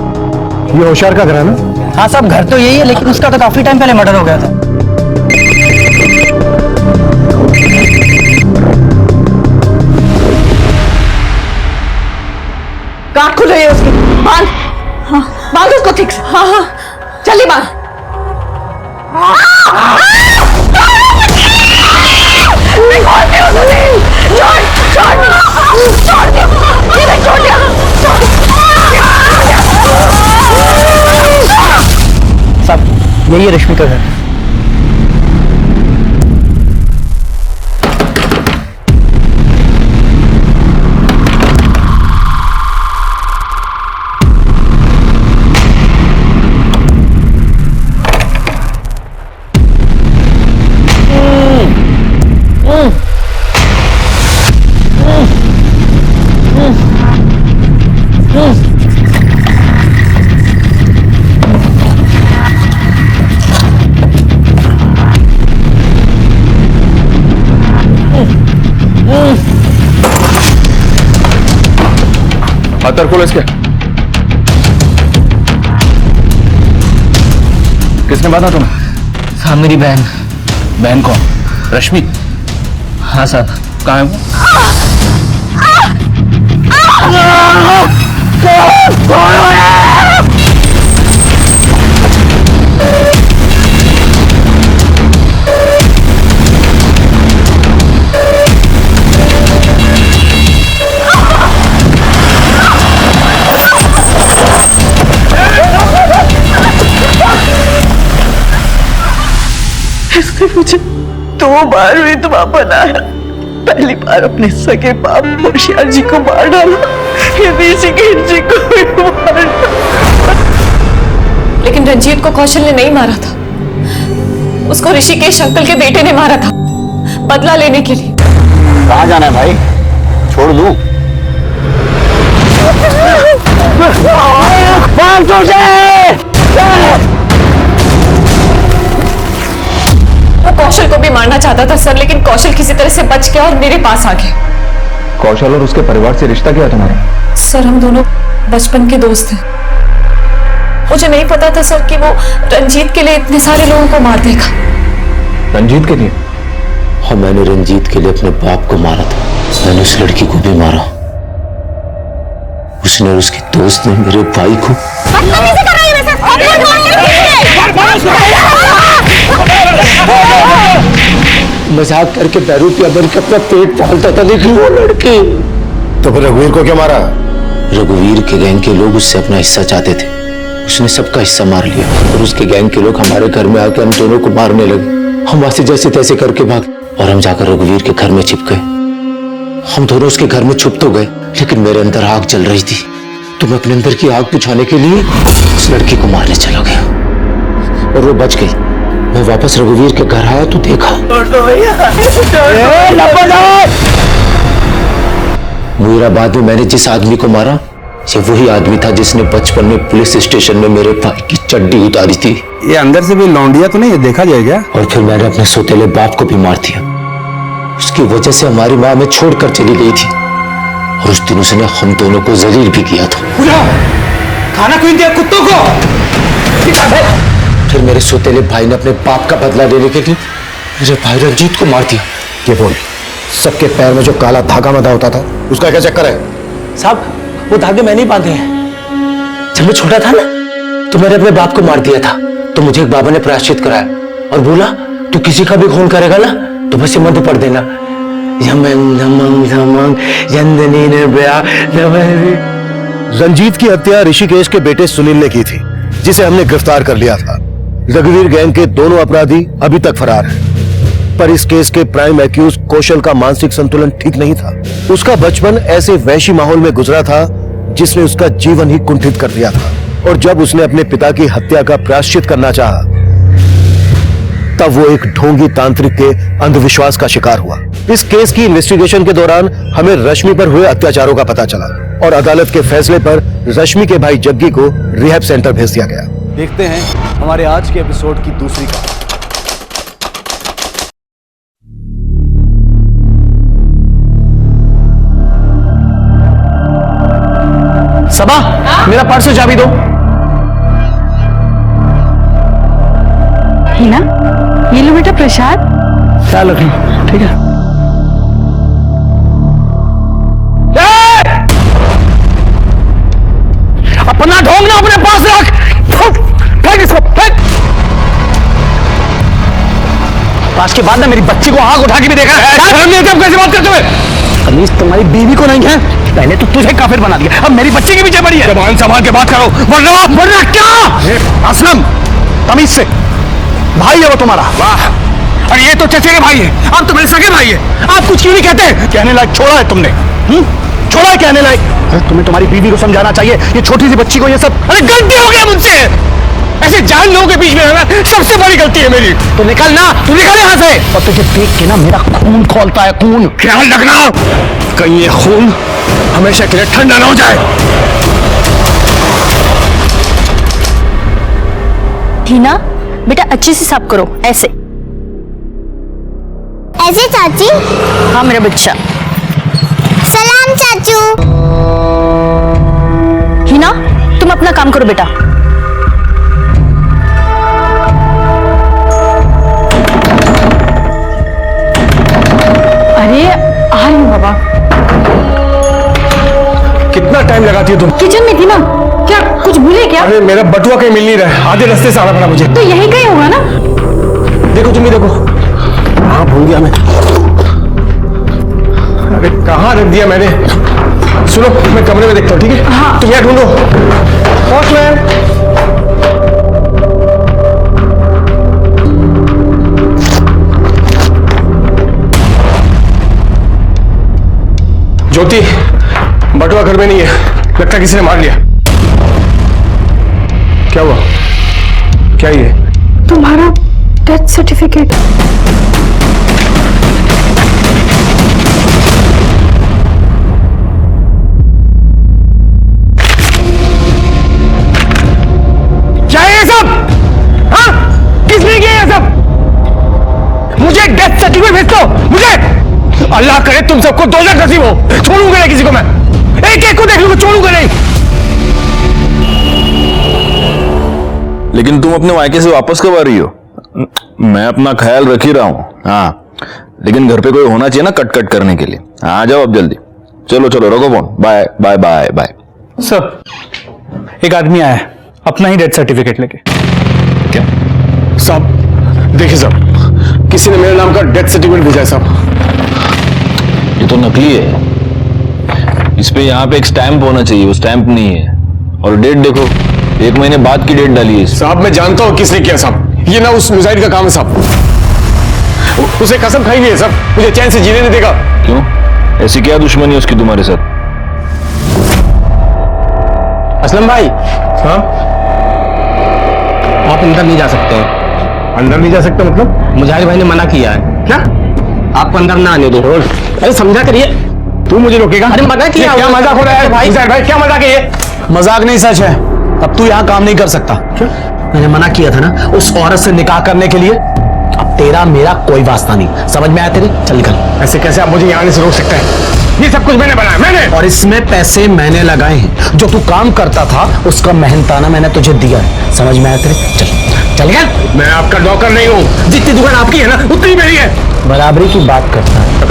ये होशियार का घर है ना? हाँ साहब, घर तो यही है, लेकिन उसका तो काफी टाइम पहले मर्डर हो गया था। गांठ खुल रही है उसकी, बांध। हाँ, बांध उसको ठीक से। हाँ हाँ, जल्दी बांध। साहब यही है रश्मि का घर। हतर खोलो इसके। किसने बांधा तुम्हें? हाँ मेरी बहन। बहन कौन? रश्मि? हाँ साहब। कहाँ है वो? इसने मुझे 2 बार विधवा बनाया। पहली बार अपने सगे बाप होशियार जी को मार डाला, ये ऋषिकेश जी को भी मार डाला। लेकिन रंजीत को कौशल ने नहीं मारा था, उसको ऋषिकेश अंकल के बेटे ने मारा था, बदला लेने के लिए। कहाँ जाना है भाई? छोड़ दूं? वो कौशल को भी मारना चाहता था सर, लेकिन कौशल किसी तरह से बच गया और मेरे पास आ गया। कौशल और उसके परिवार से रिश्ता क्या है तुम्हारा? सर हम दोनों बचपन के दोस्त हैं। मुझे नहीं पता था सर कि वो रंजीत के लिए इतने सारे लोगों को मार देगा। रंजीत के लिए? और मैंने रंजीत के लिए अपने बाप को मारा था, मैंने उस लड़की को भी मारा। उसने और उसके दोस्त ने मेरे भाई को मजाक करके बैरूपिया बन के अपना पेट पालता था, लेकिन वो लड़के। तो फिर रघुवीर को क्या मारा? रघुवीर के गैंग के लोग उससे अपना हिस्सा चाहते थे, उसने सबका हिस्सा मार लिया और उसके गैंग के लोग हमारे घर में आकर हम दोनों को मारने लगे। हम वहां से जैसे तैसे करके भाग और हम जाकर रघुवीर के घर में छिप गए। हम दोनों उसके घर में छुप तो गए, लेकिन मेरे अंदर आग जल रही थी, तो मैं अपने अंदर की आग बुझाने के लिए उस लड़की को मारने चला गया और वो बच गई। मैं वापस रघुवीर के घर आया तो देखा मुईराबाद में मैंने जिस आदमी को मारा, ये वही आदमी था जिसने बचपन में पुलिस स्टेशन में मेरे भाई की चड्डी उतारी थी। ये अंदर से भी लौंडिया तो नहीं, ये देखा जाएगा। और फिर मैंने अपने सौतेले बाप को भी मार दिया। उसकी वजह से हमारी माँ हमें छोड़कर चली गई थी और उस दिन उसने हम दोनों को जलील भी किया था। खाना क्यों दिया कुत्तों को? फिर मेरे सौतेले भाई ने अपने बाप का बदला लेने के लिए मेरे भाई रंजीत को मार दिया। ये बोल, सबके पैर में जो काला धागा बंधा होता था, उसका क्या चक्कर है? साहब, वो धागे मैंने ही बांधे हैं। जब मैं छोटा था ना, तो मैंने अपने बाप को मार दिया था, तो मुझे एक बाबा ने प्रायश्चित कराया और बोला तू किसी का भी खून करेगा ना तो बस ये मंत्र पढ़ देना, रंजीत की हत्या ऋषिकेश के बेटे सुनील ने की थी, जिसे हमने गिरफ्तार कर लिया था। रघुवीर गैंग के दोनों अपराधी अभी तक फरार हैं, पर इस केस के प्राइम एक्यूज कौशल का मानसिक संतुलन ठीक नहीं था। उसका बचपन ऐसे वैशी माहौल में गुजरा था जिसने उसका जीवन ही कुंठित कर दिया था, और जब उसने अपने पिता की हत्या का प्रायश्चित करना चाहा, तब वो एक ढोंगी तांत्रिक के अंधविश्वास का शिकार हुआ। इस केस की इन्वेस्टिगेशन के दौरान हमें रश्मि पर हुए अत्याचारों का पता चला और अदालत के फैसले पर रश्मि के भाई जग्गी को रिहैब सेंटर भेज दिया गया। देखते हैं हमारे आज के एपिसोड की दूसरी कहानी। सबा, मेरा पर्स से चाबी दो। हिना, ये लो बेटा प्रसाद। ख्याल रखना, ठीक है। अपना ढोंग ना अपने पास रख। फेंक इसको, फेंक। आज के बाद ना मेरी बच्ची को आग उठा के भी देखा है। शर्म नहीं आती? अब कैसे बात करते हुए? कमीज तुम्हारी बीवी को नहीं है, पहले तो तुझे काफिर बना दिया, अब मेरी बच्ची के पीछे पड़ी है। जबान संभाल के बात करो, वरना क्या? असलम, तमीज से। भाई है वो तुम्हारा। वाह, और ये तो चचेरे भाई है, आप तो मेरे सगे भाई है। आप कुछ क्यों नहीं कहते? कहने लायक छोड़ा है तुमने, छोड़ा है कहने लायक। तुम्हें तुम्हारी बीवी को समझाना चाहिए, ये छोटी सी बच्ची को ये सब। अरे गलती हो गया मुझसे, ऐसे जान लोगों के बीच में रहना सबसे बड़ी गलती है मेरी। तो निकल ना, तू निकल यहाँ से। और तुझे देख के ना मेरा खून खौलता है, खून। ख्याल रखना कहीं ये खून हमेशा के लिए ठंडा ना हो जाए। हिना, बेटा अच्छे से साफ करो, ऐसे ऐसे चाची। हाँ मेरा बच्चा। सलाम चाचू। हिना, तुम अपना काम करो बेटा। अरे आ रही हूँ बाबा। कितना टाइम लगाती हो तुम? किचन में थी ना। क्या कुछ भूले क्या? अरे मेरा बटुआ कहीं मिल नहीं रहा है, आधे रास्ते से आना पड़ा मुझे। तो यही कहीं होगा ना। देखो तुम भी देखो। हाँ भूल गया मैं। अरे कहाँ रख दिया मैंने? सुनो, मैं कमरे में देखता हूँ, ठीक है? हाँ। तुम यहाँ ढूंढो। वॉचमैन। ज्योति, बटुआ घर में नहीं है, लगता किसी ने मार लिया। क्या हुआ? क्या ये? तुम्हारा डेथ सर्टिफिकेट। क्या है ये सब? हाँ? किसने किया ये सब? मुझे डेथ सर्टिफिकेट भेज दो, मुझे। अल्लाह करे तुम सबको दोजख नसीब हो। छोड़ूंगा नहीं किसी को, मैं एक एक को देख लूंगा, छोड़ूंगा नहीं। लेकिन तुम अपने मायके से वापस कब आ रही हो? मैं अपना ख्याल रख ही रहा हूँ। हाँ, लेकिन घर पे कोई होना चाहिए ना कट कट करने के लिए। आ जाओ अब जल्दी। चलो चलो, रखो phone. Bye bye bye bye. Sir एक आदमी आया है अपना ही डेथ सर्टिफिकेट लेके। क्या? साहब देखिए साहब, किसी ने मेरे नाम का डेथ सर्टिफिकेट भेजा है साहब। ये तो नकली है। इस पे यहाँ पे एक स्टैंप होना चाहिए, वो स्टैंप नहीं है। और डेट देखो, 1 महीने बाद की डेट डाली है। साहब मैं जानता हूँ किसने किया साहब, ये ना उस मुजाहिद का काम है साहब। उसे कसम खाई हुई है साहब, मुझे चैन से जीने नहीं देगा। क्यों? ऐसी क्या दुश्मनी है उसकी तुम्हारे साथ? असलम भाई, हाँ आप अंदर नहीं जा सकते हैं। अंदर नहीं जा सकता मतलब? मुजाहिद भाई ने मना किया है। क्या? आपको अंदर ना आने दो। अरे समझा करिए। तू मुझे रोकेगा? अरे मना किया। क्या मजाक हो रहा है भाई? भाई क्या मजाक है ये? मजाक नहीं, सच है। अब तू यहाँ काम नहीं कर सकता। मैंने मना किया था ना उस औरत से निकाह करने के लिए। अब तेरा मेरा कोई वास्ता नहीं, समझ में आया तेरे? चल निकल। ऐसे कैसे आप मुझे यहाँ आने से रोक सकते हैं? ये सब कुछ मैंने बनाया, मैंने। और इसमें पैसे मैंने लगाए हैं। जो तू काम करता था उसका मेहनताना मैंने तुझे दिया है, समझ में आया तेरे? चल चल निकल। मैं आपका नौकर नहीं हूँ। जितनी दुकान आपकी है ना उतनी मेरी है। बराबरी की बात करता है। चल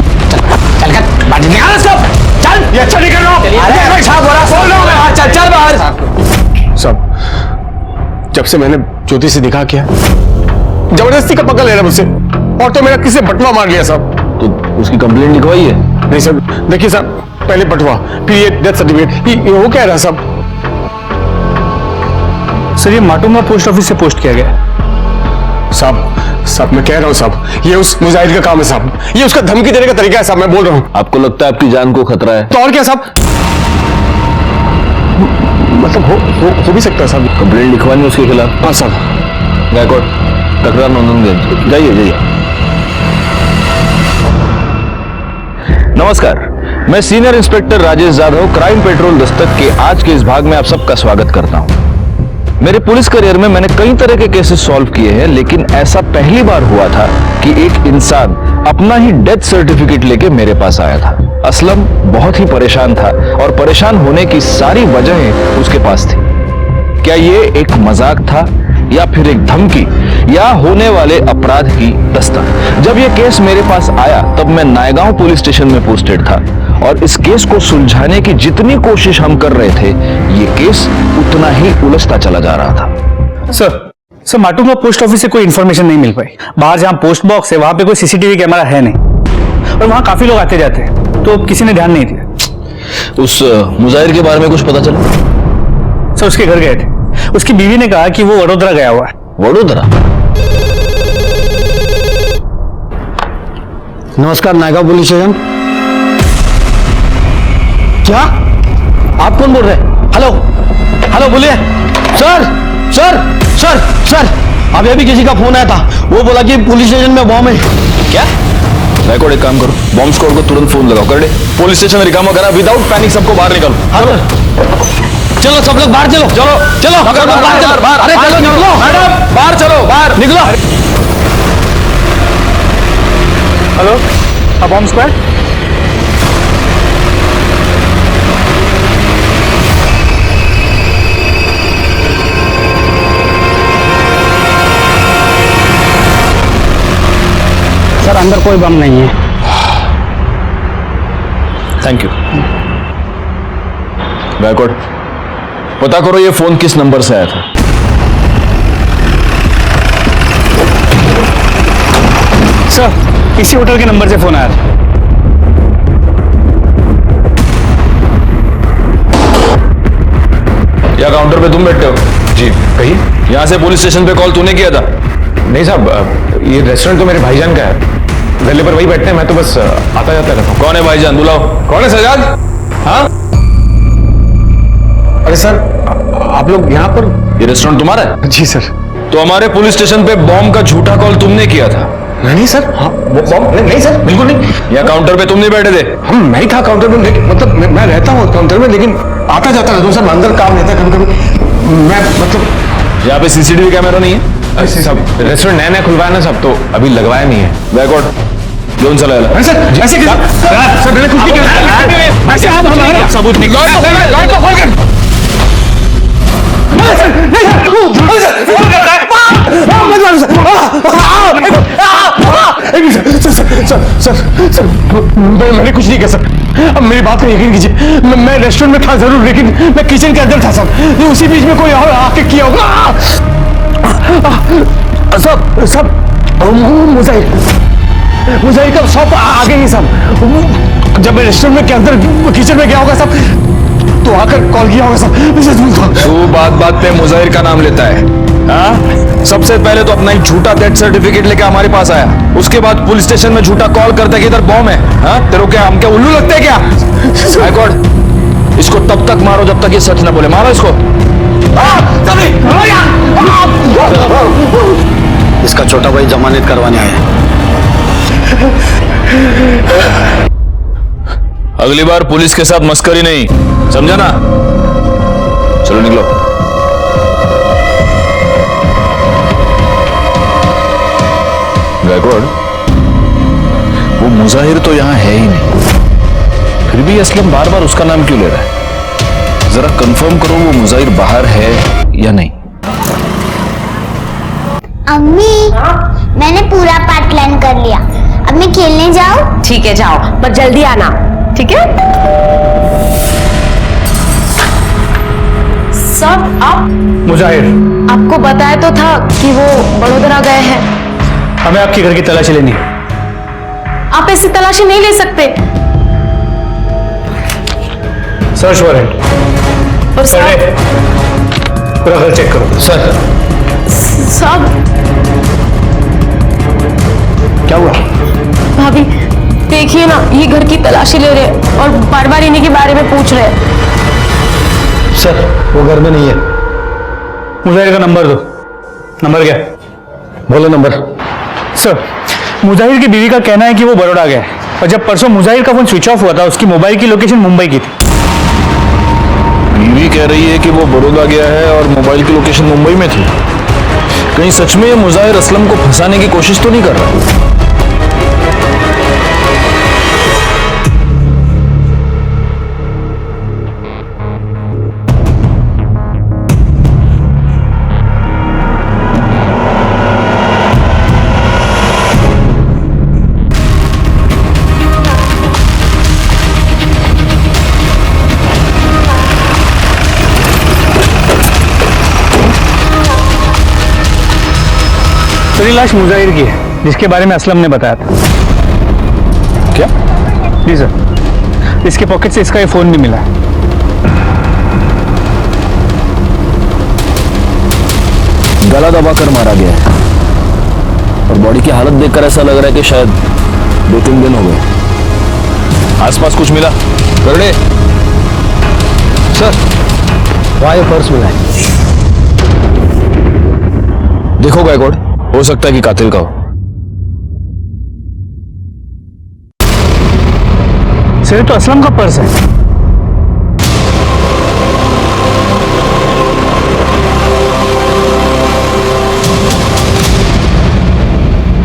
चल बाहर निकाल इसको। चल ये अच्छा नहीं कर रहा हूँ। अरे साहब बोला बोल रहा हूँ मैं। चल चल बाहर। साहब जब से मैंने ज्योति से निकाह किया, जबरदस्ती का पकड़ ले रहा मुझसे, और तो मेरा किसी बटवा मार लिया साहब। तो उसकी कंप्लेंट लिखवाई है? नहीं सर, देखिए साहब, पहले बटवा फिर ये डेथ सर्टिफिकेट, ये वो कह रहा साहब। सर ये माटुंगा पोस्ट ऑफिस से पोस्ट किया गया। साहब मैं कह रहा हूँ साहब, ये उस मुजाहिद का काम है साहब। ये उसका धमकी देने का तरीका है साहब, मैं बोल रहा हूँ। आपको लगता है आपकी जान को खतरा है? तो और क्या साहब? मतलब हो भी सकता है साहब। कंप्लेंट लिखवानी उसके खिलाफ? हाँ साहब। गायकवाड़ तकरार नोंदनगंज, जाइए जाइए। नमस्कार, मैं senior inspector Rajesh Jadhav, crime petrol Dastak के आज के इस भाग में आप सबका स्वागत करता हूं। मेरे पुलिस करियर में मैंने कई तरह के केसेस सॉल्व किए हैं, लेकिन ऐसा पहली बार हुआ था कि एक इंसान अपना ही डेथ सर्टिफिकेट लेके मेरे पास आया था। असलम बहुत ही परेशान था और परेशान होने की सारी वजहें उसके पास थी। क्या ये एक मजाक था या फिर एक धमकी या होने वाले अपराध की दस्तक? जब यह केस मेरे पास आया तब मैं नायगांव पुलिस स्टेशन में पोस्टेड था और इस केस को सुलझाने की जितनी कोशिश हम कर रहे थे, ये केस उतना ही उलझता चला जा रहा था। सर माटुंगा पोस्ट ऑफिस से कोई इन्फॉर्मेशन नहीं मिल पाई। बाहर जहां पोस्ट बॉक्स है वहां पे कोई सीसीटीवी कैमरा है नहीं, और वहां काफी लोग आते जाते हैं, तो किसी ने ध्यान नहीं दिया। उस मुजाहिर के बारे में कुछ पता चला? सर उसके घर गए थे, उसकी बीवी ने कहा कि वो वडोदरा गया हुआ है। वडोदरा? नमस्कार, नायगांव पुलिस स्टेशन। क्या? आप कौन बोल रहे हैं? हेलो हेलो बोलिए। सर सर सर सर अभी अभी किसी का फोन आया था, वो बोला कि पुलिस स्टेशन में बॉम्ब है। क्या? गायकवाड़ एक काम करो, बॉम्ब स्क्वाड को तुरंत फोन लगाओ। कर दे, पुलिस स्टेशन रिकामा करा, विदाउट पैनिक सबको बाहर निकालो। हाँ चलो सब लोग बाहर चलो। चलो चलो सब लोग बाहर चलो। अरे चलो निकलो मैडम, बाहर चलो, बाहर निकलो। Hello, bomb squad? सर अंदर कोई बम नहीं है। Thank you. गायकवाड़ पता करो ये फोन किस नंबर से आया था। सर इसी होटल के नंबर से फोन आया था। या काउंटर पे तुम बैठते हो? जी कहिए। यहां से पुलिस स्टेशन पे कॉल तूने किया था? नहीं साहब, ये रेस्टोरेंट तो मेरे भाईजान का है, गले पर वही बैठते हैं, मैं तो बस आता जाता रहता हूँ। कौन है भाईजान? बुलाओ। कौन है सजाद? हाँ अरे सर आप लोग यहाँ पर? ये रेस्टोरेंट तुम्हारा है? जी सर। तो हमारे पुलिस स्टेशन पे बॉम्ब का झूठा कॉल तुमने किया था? नहीं सर, हाँ वो बॉम्ब नहीं सर, बिल्कुल नहीं। या काउंटर पे तुम नहीं बैठे थे? हम मैं ही था काउंटर में, लेकिन मतलब मैं रहता हूँ काउंटर में, लेकिन आता जाता रहता हूँ सर, अंदर काम रहता है कभी कभी। मैं मतलब यहाँ पे सीसीटीवी कैमरा नहीं है? सब रेस्टोरेंट नया नया खुलवाया ना सब, तो अभी लगवाया नहीं है। गायकवाड़ जोन चला सर ऐसे सर मैंने कुछ नहीं किया। ऐसे आप हमारा सबूत निकालो। सर सर सर मैंने कुछ नहीं किया सर, अब मेरी बात का यकीन कीजिए, मैं रेस्टोरेंट में था जरूर, लेकिन मैं किचन के अंदर था सर, उसी बीच में कोई और आके किया होगा। सब सब मुझे कब शॉप आगे ही सब, जब मैं रेस्टोरेंट के अंदर किचन में गया होगा सब, तो आकर कॉल किया होगा सब। तू बात बात पे मुजाहिर का नाम लेता है हाँ? सबसे पहले तो अपना एक झूठा डेथ सर्टिफिकेट लेके हमारे पास आया, उसके बाद पुलिस स्टेशन में झूठा कॉल करता है कि इधर बॉम्ब है हाँ? तेरे क्या हम क्या उल्लू लगते हैं क्या? हाई कोर्ट, इसको तब तक मारो जब तक ये सच ना बोले, मारो इसको। इसका छोटा भाई जमानत करवाने आया है। अगली बार पुलिस के साथ मस्करी नहीं, समझा ना? चलो निकलो। गायकवाड़, वो मुजाहिर तो यहां है ही नहीं, फिर भी असलम बार बार उसका नाम क्यों ले रहा है? जरा कंफर्म करो वो मुजाहिर बाहर है या नहीं। अम्मी, मैंने पूरा पार्ट प्लान कर लिया, अब मैं खेलने जाऊं? ठीक है जाओ, पर जल्दी आना, ठीक है? सब आप मुजाहिर, आपको बताया तो था कि वो बड़ोदरा गए हैं। हमें आपके घर की तलाशी लेनी है। आप ऐसी तलाशी नहीं ले सकते। सर्च वारंट और पूरा घर चेक करो। सर सब क्या हुआ? भाभी देखिए ना, ये घर की तलाशी ले रहे हैं और बार बार इन्हीं के बारे में पूछ रहे हैं। सर वो घर में नहीं है। मुजाहिर का नंबर दो। नंबर क्या? बोलो नंबर। सर, मुजाहिर की बीवी का कहना है कि वो बड़ौदा गया है, और जब परसों मुजाहिर का फोन स्विच ऑफ हुआ था, उसकी मोबाइल की लोकेशन मुंबई की थी। बीवी कह रही है कि वो बड़ौदा गया है और मोबाइल की लोकेशन मुंबई में थी। कहीं सच में ये मुजाहिर असलम को फंसाने की कोशिश तो नहीं कर रहा? तो ये लाश मुजाहिर की है, जिसके बारे में असलम ने बताया था। क्या? जी सर, इसके पॉकेट से इसका ये फोन भी मिला है। गला दबाकर मारा गया है और बॉडी की हालत देखकर ऐसा लग रहा है कि शायद 2-3 दिन हो गए। आसपास कुछ मिला? करड़े सर वहां ये पर्स मिला है। देखो गायकवाड़, हो सकता है कि कातिल का हो। सर तो असलम का पर्स है।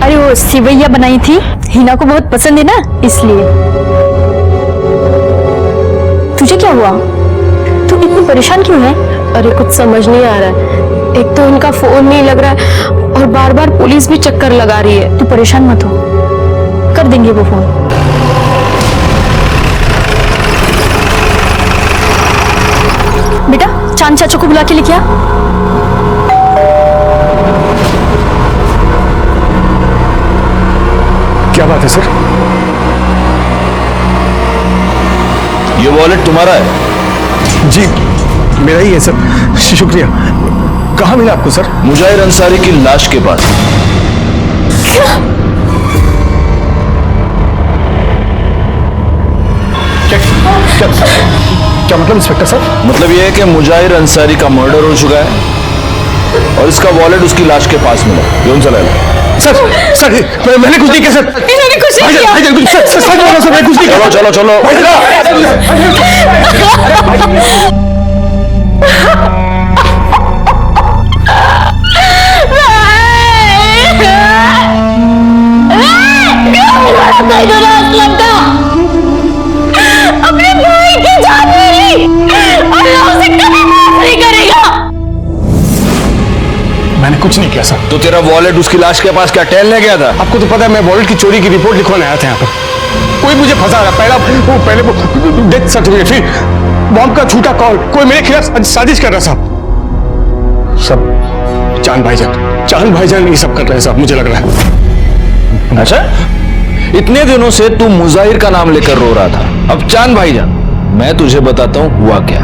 अरे वो सिवैया बनाई थी, हिना को बहुत पसंद है ना, इसलिए। तुझे क्या हुआ? तू इतनी परेशान क्यों है? अरे कुछ समझ नहीं आ रहा है, एक तो इनका फोन नहीं लग रहा है और बार बार पुलिस भी चक्कर लगा रही है। तू परेशान मत हो, कर देंगे वो फोन। बेटा चांद चाचू को बुला के लेके आ। क्या बात है सर? ये वॉलेट तुम्हारा है? जी मेरा ही है सर, शुक्रिया। कहाँ मिला आपको सर? मुजाहिर अंसारी की लाश के पास। क्या मतलब इंस्पेक्टर सर? मतलब यह है कि मुजाहिर अंसारी का मर्डर हो चुका है और इसका वॉलेट उसकी लाश के पास मिला। कौन सा लाया? सर सर मैंने कुछ नहीं किया सर। इन्होंने कुछ नहीं किया। सच बोलो सर, मैं कुछ नहीं किया। चलो चलो चलो। अपने भाई की जान मेरी और उसे कभी माफ नहीं करेगा। मैंने कुछ नहीं किया सर। तो तेरा वॉलेट उसकी लाश के पास क्या टहलने गया था? आपको तो पता है मैं वॉलेट की चोरी की रिपोर्ट लिखवाने आया था यहाँ पर। कोई मुझे फंसा रहा, पहले वो डेथ सर्टिफिकेट, फिर बॉम्ब का झूठा कॉल, कोई मेरे खिलाफ साजिश कर रहा साहब। सब चांद भाईजान ये सब कर रहे हैं साहब, मुझे लग रहा है। अच्छा, इतने दिनों से तू मुजाहिर का नाम लेकर रो रहा था, अब चांद भाईजान। मैं तुझे बताता हूँ हुआ क्या।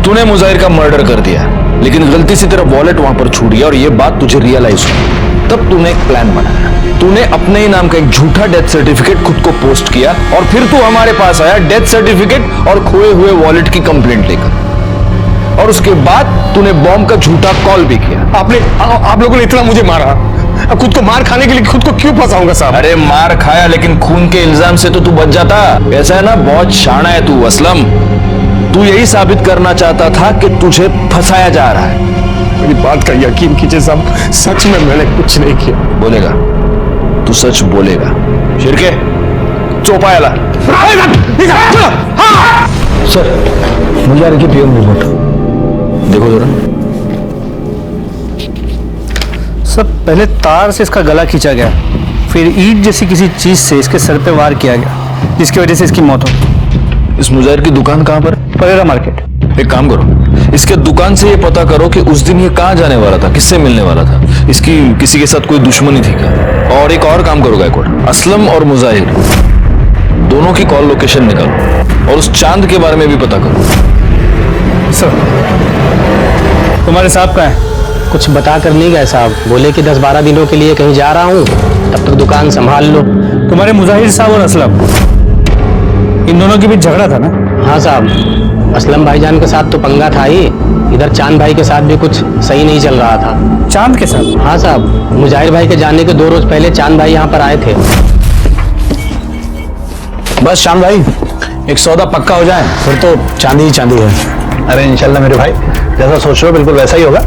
तूने मुजाहिर का मर्डर कर दिया, लेकिन गलती से तेरा वॉलेट वहां पर छूट गया और ये बात तुझे रियलाइज हुई। तब तूने एक प्लान बनाया, तूने अपने ही नाम का एक झूठा डेथ सर्टिफिकेट खुद को पोस्ट किया और फिर तू हमारे पास आया डेथ सर्टिफिकेट और खोए हुए वॉलेट की कंप्लेंट लेकर। और उसके बाद तूने बॉम्ब का झूठा कॉल भी किया। आप लोगों ने इतना मुझे मारा, अब खुद को मार खाने के लिए खुद को क्यों फंसाऊंगा साहब? अरे मार खाया, लेकिन खून के इल्जाम से तो तू बच जाता। ऐसा है ना, बहुत शाना है तू असलम। तू यही साबित करना चाहता था कि तुझे फंसाया जा रहा है। मेरी बात का यकीन कीजिए साहब, सच में मैंने कुछ नहीं किया। बोलेगा, तू सच बोलेगा। शिरके चौपायाला। सर मुझे की पीएम रिपोर्ट देखो जरा। सब पहले तार से इसका गला खींचा गया, फिर ईंट जैसी किसी चीज से इसके सर पे वार किया गया, जिसकी वजह से इसकी मौत हो। इस मुजाहिर की दुकान कहां पर? परेरा मार्केट। एक काम करो, इसके दुकान से ये पता करो कि उस दिन ये कहां जाने वाला था, किससे मिलने वाला था, इसकी किसी के साथ कोई दुश्मनी थी क्या? और एक और काम करो गायकवाड़, असलम और मुजाहिर दोनों की कॉल लोकेशन निकालो और उस चांद के बारे में भी पता करो। सर, तुम्हारे साहब कहाँ है? कुछ बता कर नहीं गए साहब, बोले कि 10-12 दिनों के लिए कहीं जा रहा हूँ, तब तक दुकान संभाल लो। तुम्हारे मुजाहिर साहब और असलम, इन दोनों के बीच झगड़ा था ना? हाँ साहब, असलम भाईजान के साथ तो पंगा था ही, इधर चांद भाई के साथ भी कुछ सही नहीं चल रहा था। चांद के साथ? हाँ साहब, मुजाहिर भाई के जाने के 2 रोज पहले चांद भाई यहाँ पर आए थे। बस चांद भाई, एक सौदा पक्का हो जाए फिर तो चांदी ही चांदी है। अरे इंशाल्लाह मेरे भाई, जैसा सोच रहे हो बिल्कुल वैसा ही होगा।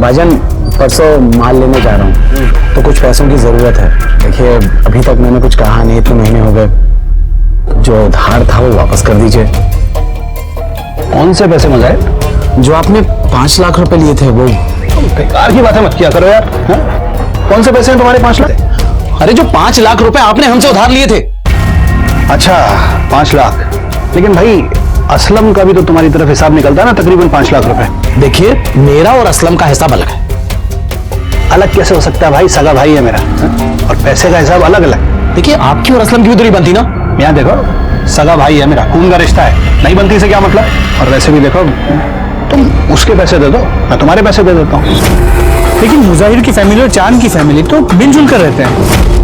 भाईजान परसों माल लेने जा रहा हूँ, तो कुछ पैसों की जरूरत है। देखिए अभी तक मैंने कुछ कहा नहीं, इतने महीने हो गए, जो उधार था वो वापस कर दीजिए। कौन से पैसे मुजाहिर? जो आपने 5 लाख रुपए लिए थे वो। बेकार की बातें मत किया करो यार। कौन से पैसे हैं तुम्हारे 5 लाख? अरे जो 5 लाख रुपए आपने हमसे उधार लिए थे। अच्छा 5 लाख, लेकिन भाई असलम का भी तो तुम्हारी तरफ हिसाब निकलता है ना, तकरीबन 5 लाख रुपए। देखिए मेरा और असलम का हिसाब अलग है। अलग कैसे हो सकता है भाई, सगा भाई है मेरा, और पैसे का हिसाब अलग अलग। देखिए आपकी और असलम की भी दूरी बनती ना। यहाँ देखो, सगा भाई है मेरा, खून का रिश्ता है, नहीं बनती से क्या मतलब? और वैसे भी देखो, तुम उसके पैसे दे दो, मैं तुम्हारे पैसे दे देता हूँ। लेकिन मुजाहिर की फैमिली और चांद की फैमिली तो मिलजुल कर रहते हैं।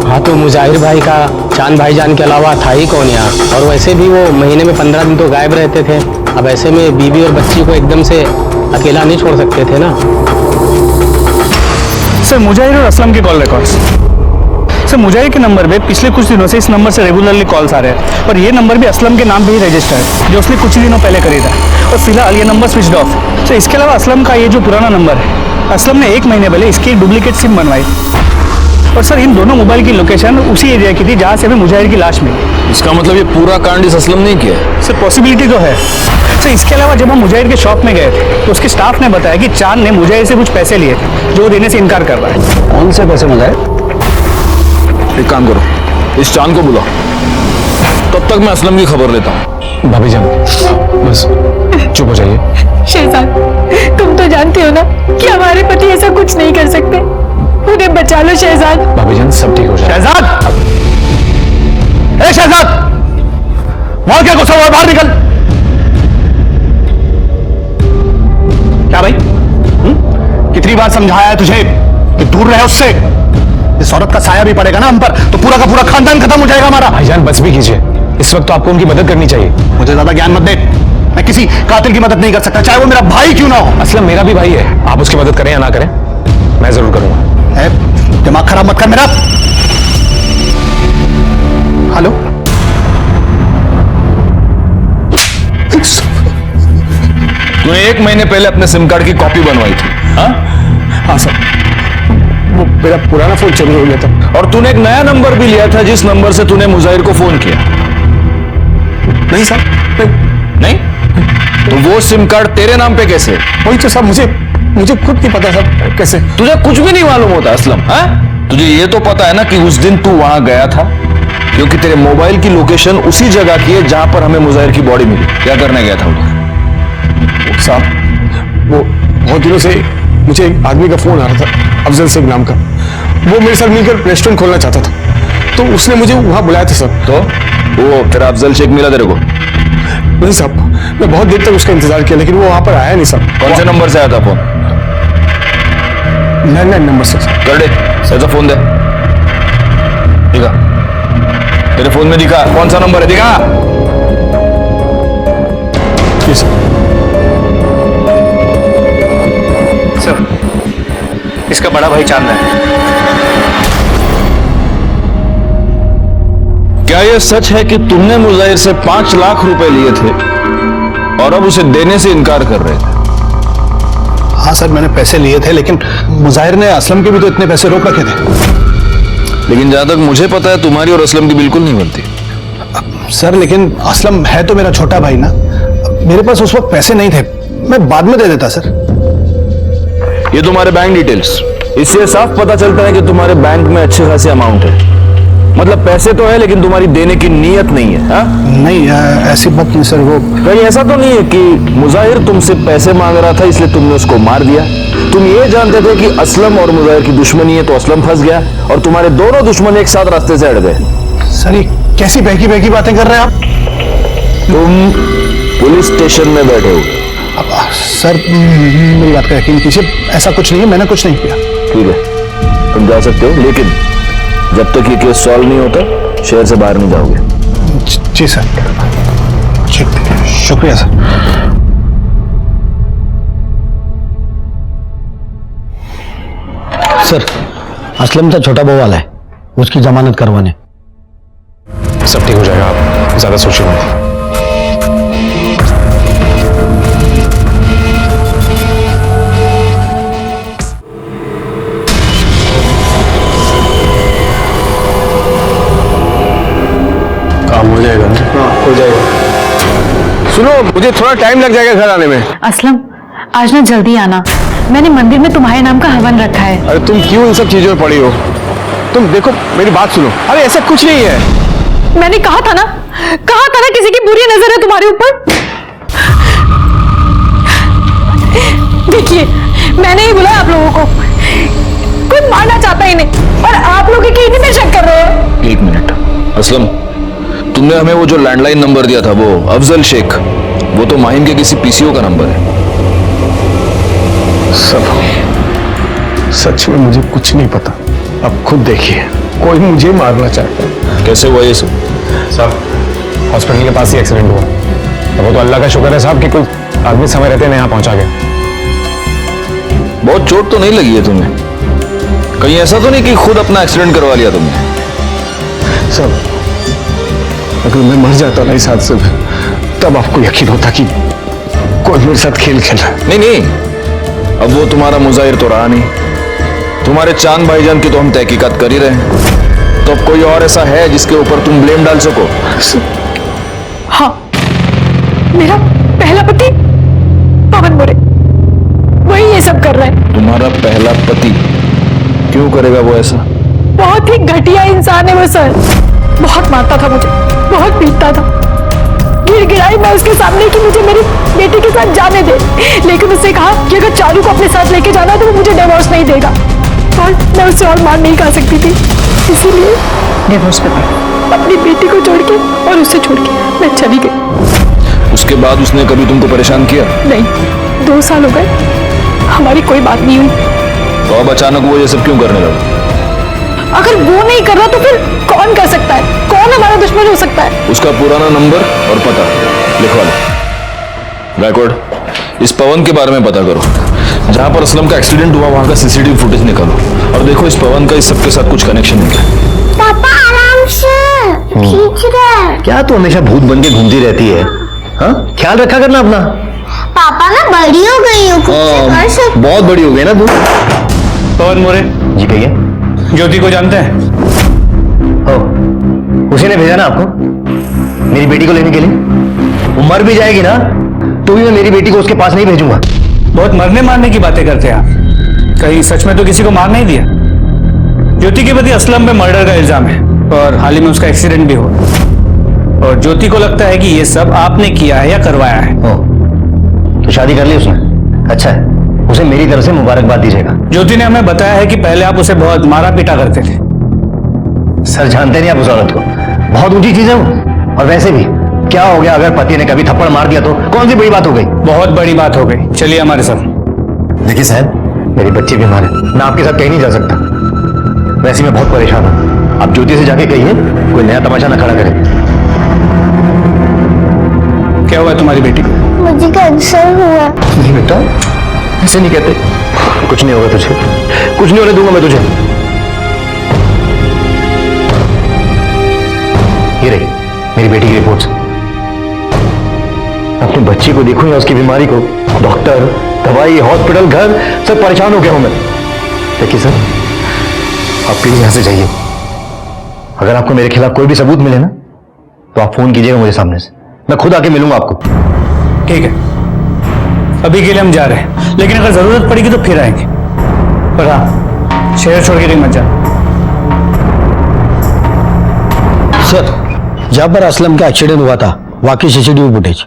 हाँ तो मुजाहिर भाई का चांद भाईजान के अलावा था ही कौन यहाँ, और वैसे भी वो महीने में 15 दिन तो गायब रहते थे। अब ऐसे में बीवी और बच्ची को एकदम से अकेला नहीं छोड़ सकते थे ना। सर मुजाहिर और असलम के कॉल रिकॉर्ड्स। सर मुजाहिर के नंबर पे पिछले कुछ दिनों से इस नंबर से रेगुलरली कॉल्स आ रहे हैं, और ये नंबर भी असलम के नाम पे ही रजिस्टर है, जो उसने कुछ ही दिनों पहले खरीदा, और फिलहाल ये नंबर स्विच ऑफ। सर इसके अलावा असलम का ये जो पुराना नंबर है, असलम ने 1 महीने पहले इसकी एक डुप्लीकेट सिम बनवाई, और सर इन दोनों मोबाइल की लोकेशन उसी एरिया की थी जहाँ से हमें मुजाहिर की लाश मिली। इसका मतलब ये पूरा कांड इस असलम ने किया है? सर पॉसिबिलिटी तो है। सर इसके अलावा जब हम मुजाहिर के शॉप में गए थे, तो उसके स्टाफ ने बताया कि चांद ने मुजाहिर से कुछ पैसे लिए थे, जो देने से इनकार कर रहा है। कौन से पैसे मुजाहिर? एक काम करो, इस चांद को बुलाओ, तब तक मैं असलम की खबर लेता हूँ। भाभी जान बस चुप हो जाइए। शहजाद, तुम तो जानते हो ना कि हमारे पति ऐसा कुछ नहीं कर सकते, उन्हें बचा लो शहजाद। भाभी जान सब ठीक हो जाएगा। शहजाद, ए शहजाद, वहां क्या गुस्सा हुआ, बाहर निकल। क्या भाई, कितनी बार समझाया है तुझे कि दूर रहे उससे? इस औरत का साया भी पड़ेगा ना हम पर, तो पूरा का पूरा खानदान खत्म हो जाएगा हमारा। भाईजान बस भी कीजिए, इस वक्त तो आपको उनकी मदद करनी चाहिए। मुझे ज्यादा ज्ञान मत दे, मैं किसी कातिल की मदद नहीं कर सकता, चाहे वो मेरा भाई क्यों ना हो। असलम मेरा भी भाई है, आप उसकी मदद करें या ना करें, मैं जरूर करूंगा। दिमाग खराब मत कर मेरा। हेलो, तूने 1 महीने पहले अपने सिम कार्ड की कॉपी बनवाई थी? हाँ सर, वो मेरा पुराना फोन चोरी हो गया था। और तूने एक नया नंबर भी लिया था, जिस नंबर से तूने मुजाहिर को फोन किया? नहीं सर, नहीं? तो वो सिम कार्ड तेरे नाम पे कैसे? वही तो साहब, मुझे मुझे खुद नहीं पता साहब कैसे। तुझे कुछ भी नहीं मालूम होता असलम? हाँ, तुझे ये तो पता है ना कि उस दिन तू वहां गया था क्योंकि तेरे मोबाइल की लोकेशन उसी जगह की है जहां पर हमें मुजाहिर की बॉडी मिली। क्या करने गया था उधर? साहब वो बहुत दिनों से मुझे एक आदमी का फोन आ रहा था, अफजल शेख नाम का। वो मेरे साथ मिलकर रेस्टोरेंट खोलना चाहता था, तो उसने मुझे वहां बुलाया था सर। तो वो तेरा अफजल शेख मिला तेरे को? नहीं साहब, मैं बहुत देर तक उसका इंतजार किया लेकिन वो वहां पर आया नहीं सर। कौन से नंबर से आया था फोन? लैंडलाइन नंबर से। कर दे, ऐसा फोन दे। दिखा, तेरे फोन में दिखा कौन सा नंबर है, दिखा। जी सर। सर, इसका बड़ा भाई चांद है। क्या यह सच है कि तुमने मुजाहिर से 5 लाख रुपए लिए थे और अब उसे देने से इनकार कर रहे थे? हाँ सर, मैंने पैसे लिए थे, लेकिन मुजाहिर ने असलम के भी तो इतने पैसे रोक रखे थे। लेकिन जहां तक मुझे पता है तुम्हारी और असलम की बिल्कुल नहीं बनती। सर लेकिन असलम है तो मेरा छोटा भाई ना, मेरे पास उस वक्त पैसे नहीं थे, मैं बाद में दे देता सर। ये तुम्हारे बैंक डिटेल्स, इससे साफ पता चलता है कि तुम्हारे बैंक में अच्छे खासे अमाउंट है। मतलब पैसे तो है लेकिन तुम्हारी देने की नीयत नहीं है। हा? नहीं ऐसी बात नहीं सर। वो कहीं ऐसा तो नहीं है कि मुजाहिर तुमसे पैसे मांग रहा था इसलिए तुमने उसको मार दिया? तुम ये जानते थे कि असलम और मुजाहिर की दुश्मनी है तो असलम फंस गया और तुम्हारे दोनों दुश्मन एक साथ रास्ते से हट गए। सर ये कैसी बहकी बातें कर रहे हैं आप? तुम पुलिस स्टेशन में बैठे हो। सर मेरी बात का यकीन कीजिए, ऐसा कुछ नहीं है, मैंने कुछ नहीं किया। ठीक है, तुम जा सकते हो, लेकिन जब तक ये केस सॉल्व नहीं होता शहर से बाहर नहीं जाओगे। जी सर, शुक्रिया सर। सर असलम का छोटा बहू वाला है, उसकी जमानत करवाने। सब ठीक हो जाएगा, आप ज्यादा सोचिए मत। काम हो जाएगा ना? हाँ हो जाएगा। सुनो, मुझे थोड़ा टाइम लग जाएगा घर आने में। असलम आज ना जल्दी आना, मैंने मंदिर में तुम्हारे नाम का हवन रखा है। अरे तुम क्यों इन सब चीजों में पड़ी हो? तुम देखो मेरी बात सुनो। अरे ऐसा कुछ नहीं है। मैंने कहा था ना किसी की बुरी नजर है तुम्हारे ऊपर। देखिए मैंने ही बुलाया आप लोगों को, कोई मारना चाहता ही नहीं और आप लोग इन्हीं पे शक कर रहे हो। एक मिनट असलम, तुमने हमें वो जो लैंडलाइन नंबर दिया था वो अफजल शेख, वो तो माहिम के किसी पीसीओ का नंबर है। सब सच में मुझे कुछ नहीं पता। अब खुद देखिए, कोई मुझे मारना चाहता है। कैसे हुआ ये सब? साहब हॉस्पिटल के पास ही एक्सीडेंट हुआ। अब वो तो अल्लाह का शुक्र है साहब कि कोई आदमी समय रहते यहाँ पहुंचा गया। बहुत चोट तो नहीं लगी है तुम्हें? कहीं ऐसा तो नहीं कि खुद अपना एक्सीडेंट करवा लिया तुमने? सब अगर मैं मर जाता ना इस हादसे में, तब आपको यकीन होता कि कोई मेरे साथ खेल खेल रहा है। नहीं, अब वो तुम्हारा मुजाहिर तो रहा नहीं, तुम्हारे चांद भाईजान की तो हम तहकीकात कर ही रहे हैं। तो अब कोई और ऐसा है जिसके ऊपर तुम ब्लेम डाल सको? हाँ, मेरा पहला पति पवन मोरे, वही ये सब कर रहा है। तुम्हारा पहला पति? क्यों करेगा वो ऐसा? बहुत ही घटिया इंसान है वो सर, बहुत मारता था मुझे, बहुत पीटता था। गिड़गिड़ाई मैं उसके सामने कि मुझे मेरी बेटी के साथ जाने दे, लेकिन उससे कहा कि अगर चालू को अपने साथ लेके जाना तो वो मुझे डिवोर्स नहीं देगा और मैं उससे और मार नहीं खा सकती थी, इसीलिए डिवोर्स पेपर अपनी बेटी को छोड़ के और उससे छोड़ के मैं चली गई। उसके बाद उसने कभी तुमको परेशान किया? नहीं, 2 साल हो गए, हमारी कोई बात नहीं हुई। तो अब अचानक वो ये सब क्यों करने लगा? अगर वो नहीं कर रहा तो फिर कौन कर सकता है? कौन हमारा दुश्मन हो सकता है? उसका पुराना नंबर और पता लिखवा लो। गायकवाड़, इस पवन के बारे में पता करो, जहां पर असलम का एक्सीडेंट हुआ वहां का सीसीटीवी फुटेज निकालो और देखो इस पवन का इस सबके साथ कुछ कनेक्शन है क्या। पापा आराम से खींच रहा है। क्या तू हमेशा भूत बन के घूमती रहती है? हाँ, ख्याल रखा करना अपना। पापा मैं बड़ी हो गई हूँ, कर सकती। बहुत बड़ी हो गई ना तू। पवन मोरे जी भैया। ज्योति को जानते हैं? हो, उसी ने भेजा ना आपको मेरी बेटी को लेने के लिए। वो मर भी जाएगी ना तो भी मैं मेरी बेटी को उसके पास नहीं भेजूंगा। बहुत मरने मारने की बातें करते हैं आप। कहीं सच में तो किसी को मार नहीं दिया? ज्योति के पति असलम पे मर्डर का इल्जाम है और हाल ही में उसका एक्सीडेंट भी हुआ, और ज्योति को लगता है कि ये सब आपने किया है या करवाया है। तो शादी कर ली उसने? अच्छा है, उसे मेरी तरफ से मुबारकबाद दीजिएगा। ज्योति ने हमें बताया है कि पहले आप उसे बहुत मारा पीटा करते थे। सर जानते नहीं आप उस औरत को, बहुत ऊंची चीज है वो। और वैसे भी क्या हो गया अगर पति ने कभी थप्पड़ मार दिया तो कौन सी बड़ी बात हो गई? बहुत बड़ी बात हो गई। चलिए हमारे साथ। देखिए साहब, मेरी बच्ची बीमार है, मैं आपके साथ कहीं नहीं जा सकता। वैसे मैं बहुत परेशान हूं, आप ज्योति से जाके कहिए कोई नया तमाशा ना खड़ा करे। क्या हुआ तुम्हारी बेटी को? मुझे कैंसर हुआ। नहीं बेटा, ऐसे नहीं कहते। कुछ नहीं होगा तुझे, कुछ नहीं होने दूंगा मैं तुझे। ये रही मेरी बेटी की रिपोर्ट्स। अपनी बच्ची को देखूं या उसकी बीमारी को, डॉक्टर, दवाई, हॉस्पिटल, घर, सब परेशान हो गया हूं मैं। देखिए सर, आप प्लीज यहां से जाइए। अगर आपको मेरे खिलाफ कोई भी सबूत मिले ना तो आप फोन कीजिएगा मुझे सामने से, मैं खुद आके मिलूंगा आपको। ठीक है, अभी के लिए हम जा रहे हैं, लेकिन अगर जरूरत पड़ेगी तो फिर आएंगे। पर हाँ, शहर छोड़ के कहीं मत जाना। सर, जहां पर असलम का एक्सीडेंट हुआ था वाकई सीसीटीवी फुटेज।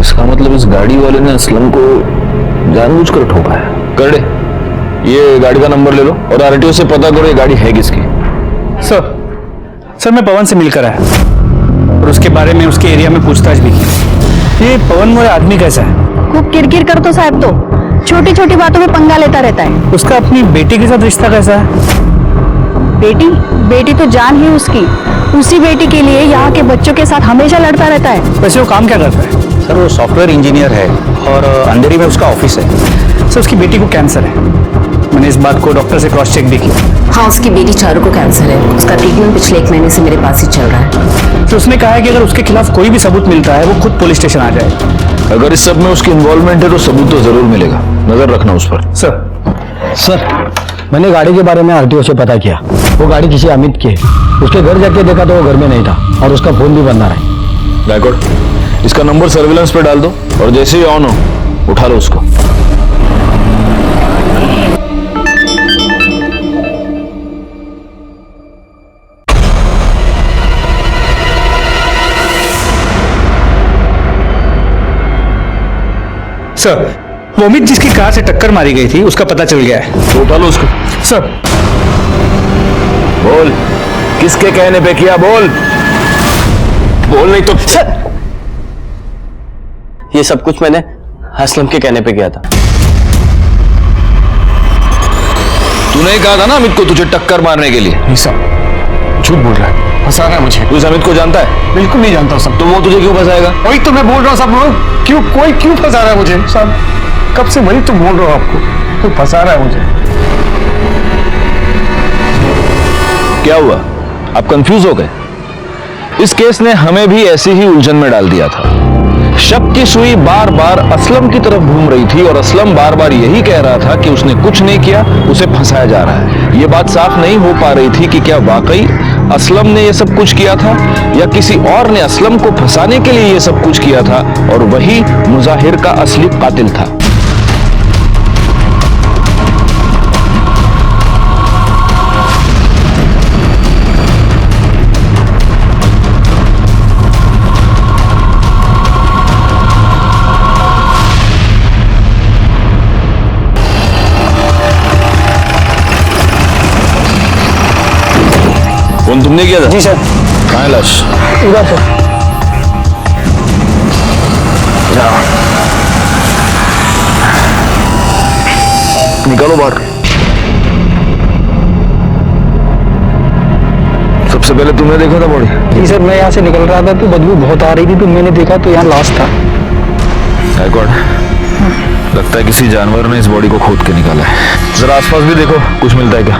इसका मतलब इस गाड़ी वाले ने असलम को जानबूझकर ठोका है। कर दे, ये गाड़ी का नंबर ले लो और आरटीओ से पता करो ये गाड़ी है किसकी। सर मैं पवन से मिलकर आया और उसके बारे में उसके एरिया में पूछताछ भी की। ये पवन मोरे आदमी कैसा है? खूब किरकिर करतो साहब, तो छोटी छोटी बातों में पंगा लेता रहता है। उसका अपनी बेटी के साथ रिश्ता कैसा है? बेटी तो जान ही उसकी। उसी बेटी के लिए यहाँ के बच्चों के साथ हमेशा लड़ता रहता है। वैसे वो काम क्या करता है? सर वो सॉफ्टवेयर इंजीनियर है और अंधेरी में उसका ऑफिस है। सर उसकी बेटी को कैंसर है, मैंने इस बात को डॉक्टर से क्रॉस चेक भी किया। हाँ, उसकी बेटी चारू को कैंसर है। उसका ट्रीटमेंट पिछले 1 महीने से मेरे पास ही चल रहा है। तो उसने कहा है कि अगर उसके खिलाफ कोई भी सबूत मिलता है वो खुद पुलिस स्टेशन आ जाए। अगर इस सब में उसकी इन्वॉल्वमेंट है तो सबूत तो जरूर मिलेगा, नजर रखना उस पर। सर मैंने गाड़ी के बारे में आरटीओ से पता किया, वो गाड़ी किसी अमित की है। उसके घर जाके देखा तो वो घर में नहीं था और उसका फोन भी बंद आ रहा है। बैकवर्ड, इसका नंबर सर्विलेंस पे डाल दो और जैसे ही ऑन हो उठा लो उसको। सर वो अमित जिसकी कार से टक्कर मारी गई थी उसका पता चल गया है। तो उठा लो उसको। सर बोल, किसके कहने पे किया? बोल नहीं तो। सर, ये सब कुछ मैंने असलम के कहने पे किया था। तूने कहा था ना अमित को तुझे टक्कर मारने के लिए। नहीं साहब, झूठ बोल रहा है, फंसा रहा है मुझे। तू इस अमित को जानता है? बिल्कुल नहीं जानता सब। तो वो तुझे क्यों फंसाएगा? वही तो मैं बोल रहा हूँ साहब, कोई क्यों फंसा रहा है मुझे साहब? कब से वही तो बोल रहा हूँ आपको, कोई फंसा रहा है मुझे। क्या हुआ, आप कंफ्यूज हो गए? इस केस ने हमें भी ऐसी ही उलझन में डाल दिया था। शक की सुई बार बार असलम की तरफ घूम रही थी और असलम बार बार यही कह रहा था कि उसने कुछ नहीं किया, उसे फंसाया जा रहा है। यह बात साफ नहीं हो पा रही थी कि क्या वाकई असलम ने यह सब कुछ किया था या किसी और ने असलम को फंसाने के लिए यह सब कुछ किया था और वही मुजाहिर का असली कातिल था। फोन तुमने किया था? जी सर। कहाँ है लाश? उधर सर। निकालो बाहर। सबसे पहले तुमने देखा था बॉडी? जी सर, मैं यहाँ से निकल रहा था तो बदबू बहुत आ रही थी तो मैंने देखा तो यहाँ लाश था। लगता है किसी जानवर ने इस बॉडी को खोद के निकाला है। जरा आसपास भी देखो, कुछ मिलता है क्या?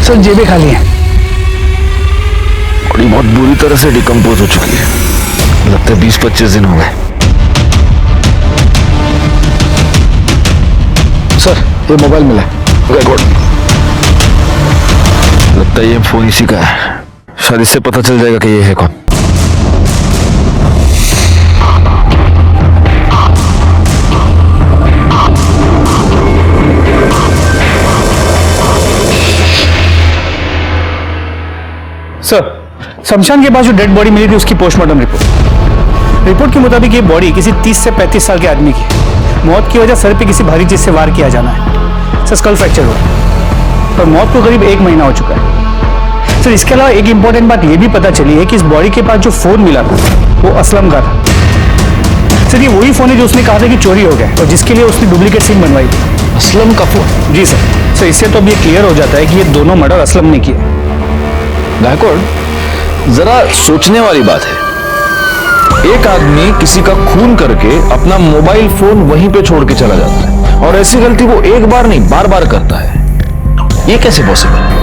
सर जेबें खाली हैं। बॉडी बहुत बुरी तरह से डिकम्पोज हो चुकी है, लगता है 20-25 दिन हो गए। सर ये मोबाइल मिला। लगता है ये फोन इसी का है, शायद इससे पता चल जाएगा कि ये है कौन। सर, शमशान के पास जो डेड बॉडी मिली थी उसकी पोस्टमार्टम रिपोर्ट के मुताबिक ये बॉडी किसी 30 से 35 साल के आदमी की मौत की वजह सर पे किसी भारी चीज से वार किया जाना है। सर स्कल फ्रैक्चर हुआ और मौत को करीब 1 महीना हो चुका है। सर इसके अलावा एक इंपॉर्टेंट बात ये भी पता चली है कि इस बॉडी के पास जो फोन मिला था वो असलम का था। सर ये वही फोन है जो उसने कहा था कि चोरी हो गया और जिसके लिए उसने डुप्लीकेट सिम बनवाई थी। असलम का फोन? जी सर। इससे तो अब ये क्लियर हो जाता है कि ये दोनों मर्डर असलम ने किए। गायकवाड़, जरा सोचने वाली बात है। एक आदमी किसी का खून करके अपना मोबाइल फोन वहीं पे छोड़ के चला जाता है और ऐसी गलती वो एक बार नहीं बार बार करता है। ये कैसे पॉसिबल है?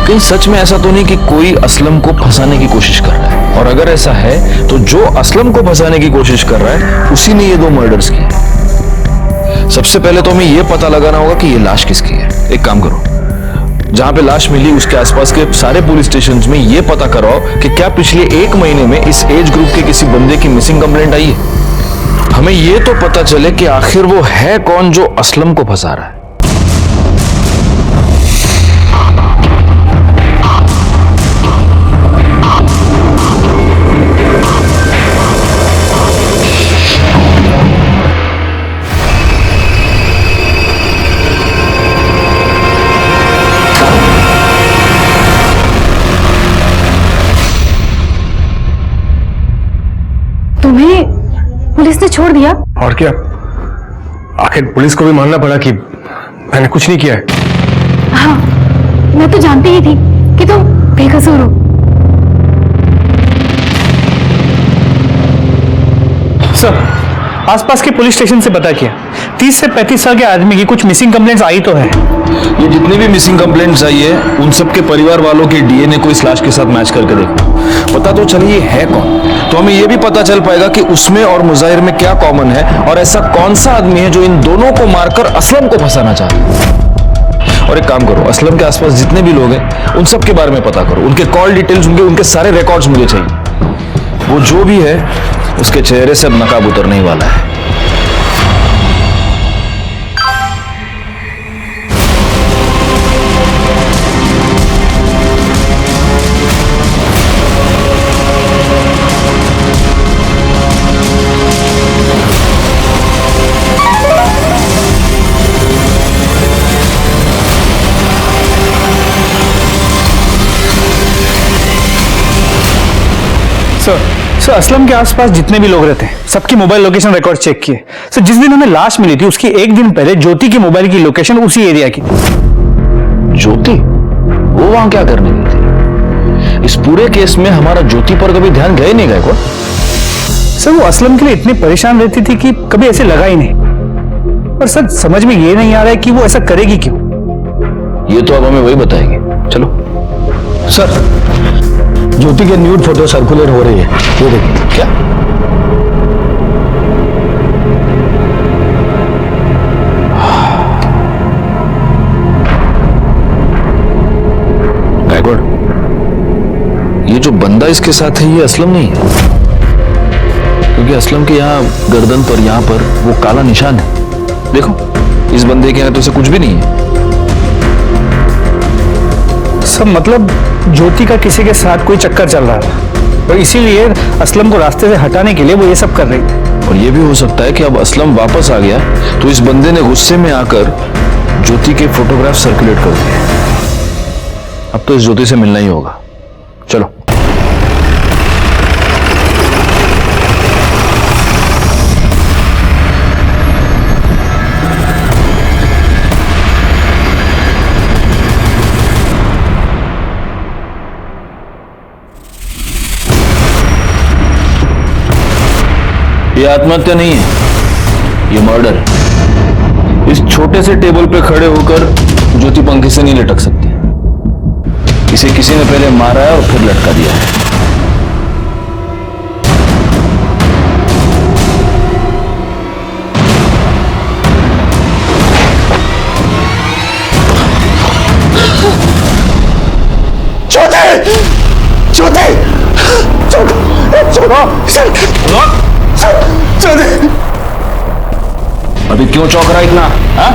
कहीं सच में ऐसा तो नहीं कि कोई असलम को फंसाने की कोशिश कर रहा है? और अगर ऐसा है तो जो असलम को फंसाने की कोशिश कर रहा है उसी ने ये 2 मर्डर्स किए। सबसे पहले तो हमें ये पता लगाना होगा कि ये लाश किसकी है। एक काम करो, जहां पे लाश मिली उसके आसपास के सारे पुलिस स्टेशंस में ये पता कराओ कि क्या पिछले 1 महीने में इस एज ग्रुप के किसी बंदे की मिसिंग कंप्लेंट आई है। हमें ये तो पता चले कि आखिर वो है कौन जो असलम को फंसा रहा है। तुम्हें पुलिस ने छोड़ दिया? और क्या, आखिर पुलिस को भी मानना पड़ा कि मैंने कुछ नहीं किया है। हाँ, मैं तो जानती ही थी कि तुम बेकसूर हो। सर, आसपास के पुलिस स्टेशन से पता किया 30 से 35 साल के आदमी की कुछ मिसिंग कंप्लेंट्स आई तो है। ये जितने भी मिसिंग कंप्लेंट्स आई है उन सबके परिवार वालों के डीएनए को इस लाश के साथ मैच करके देखो, पता तो चले ये है कौन। तो हमें ये भी पता चल पाएगा कि उसमें और मुजाहिर में क्या कॉमन है और ऐसा कौन सा आदमी है जो इन दोनों को मारकर असलम को फंसाना चाहता है। और एक काम करो, असलम के आसपास जितने भी लोग हैं उन सब के बारे में पता करो, उनके कॉल डिटेल्स, उनके सारे रिकॉर्ड्स मुझे चाहिए। वो जो भी है उसके चेहरे से अब नकाब उतरने ही वाला है। सर, असलम के आसपास जितने भी लोग रहते हैं सबकी मोबाइल लोकेशन रिकॉर्ड चेक किए। सर, जिस दिन हमें लाश मिली थी उसकी 1 दिन पहले ज्योति की मोबाइल की लोकेशन उसी एरिया की। ज्योति? वो वहां क्या करने गई थी? इस पूरे केस में हमारा ज्योति पर कभी ध्यान गया ही नहीं गया। सर, वो असलम के लिए इतनी परेशान रहती थी कि कभी ऐसे लगा ही नहीं। पर सर, समझ में ये नहीं आ रहा है कि वो ऐसा करेगी क्यों। ये तो अब हमें वही बताएंगे। चलो। सर, ज्योति के न्यूड फोटो सर्कुलेट हो रही है, ये देखिए। क्या? गायकवाड़, ये जो बंदा इसके साथ है ये असलम नहीं है, क्योंकि असलम के यहाँ गर्दन पर, यहाँ पर वो काला निशान है। देखो, इस बंदे के यहाँ तो इसे कुछ भी नहीं है। सब मतलब ज्योति का किसी के साथ कोई चक्कर चल रहा था और इसीलिए असलम को रास्ते से हटाने के लिए वो ये सब कर रही थी। और ये भी हो सकता है कि अब असलम वापस आ गया तो इस बंदे ने गुस्से में आकर ज्योति के फोटोग्राफ सर्कुलेट कर दिए। अब तो इस ज्योति से मिलना ही होगा। चलो। ये आत्महत्या नहीं है, ये मर्डर है। इस छोटे से टेबल पे खड़े होकर ज्योति पंखे से नहीं लटक सकती। इसे किसी ने पहले मारा है और फिर लटका दिया है। ज्योति अभी क्यों चौंक रहा है इतना? हाँ?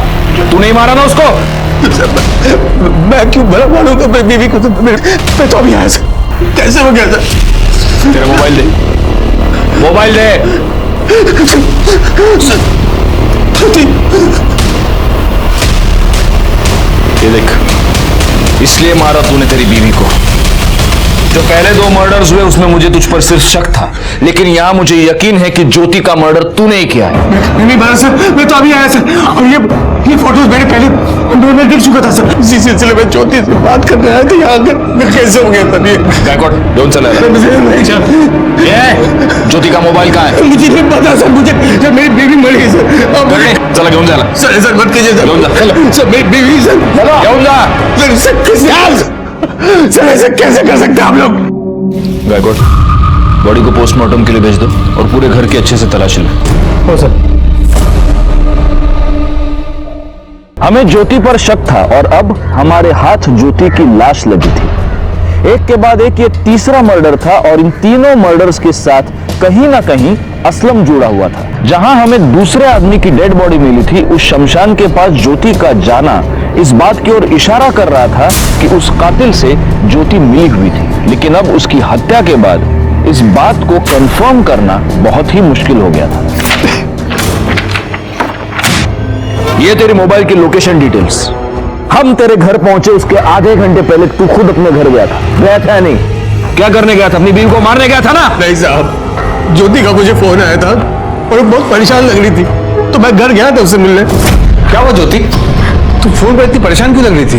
तू नहीं मारा ना उसको? मैं क्यों भला मारूंगा मेरी बीवी को? मैं तो अभी आया सर। कैसे हो गया सर? तेरा मोबाइल दे, मोबाइल दे। ये देख, इसलिए मारा तूने तेरी बीवी को। जो पहले 2 मर्डर्स हुए उसमें मुझे तुझ पर सिर्फ शक था, लेकिन यहां मुझे यकीन है कि ज्योति का मर्डर तूने ही किया है। नहीं मारा सर, मैं तो अभी आया सर। और ये फोटोज मैंने पहले मैं देख चुका था सर। इसी सिलसिले में ज्योति से बात करने आया था यहाँ आकर। मैं कैसे हो गया तब ये? डोंट चला ज्योति का मोबाइल कहाँ है? मुझे नहीं पता सर। मुझे सर मेरी बीवी मर गई सर। चला क्यों जाला? सर मत कीजिए सर। सर मेरी बीवी सर क्यों जा? सर ऐसे कैसे कर सकते हैं आप लोग? गायकवाड़, बॉडी को पोस्टमार्टम के लिए भेज दो और पूरे घर की अच्छे से तलाशी लो। हो सर। हमें ज्योति पर शक था और अब हमारे हाथ ज्योति की लाश लगी थी। एक के बाद एक ये तीसरा मर्डर था और इन तीनों मर्डर्स के साथ कहीं ना कहीं असलम जुड़ा हुआ था। जहां हमें दूसरे आदमी की डेड बॉडी मिली थी, उस शमशान के पास ज्योति का जाना इस बात की ओर इशारा कर रहा था कि उस कातिल से ज्योति मिली हुई थी। लेकिन अब उसकी हत्या के बाद इस बात को कंफर्म करना बहुत ही मुश्किल हो गया था। ये तेरे मोबाइल की लोकेशन डिटेल्स। हम तेरे घर पहुंचे उसके आधे घंटे पहले तू खुद अपने घर गया था या नहीं? क्या करने गया था? अपनी बीवी को मारने गया था ना? नहीं साहब, ज्योति का मुझे फोन आया था और वो बहुत परेशान लग रही थी, तो मैं घर गया था उससे मिलने। क्या हुआ ज्योति? तू फोन पर इतनी परेशान क्यों लग रही थी?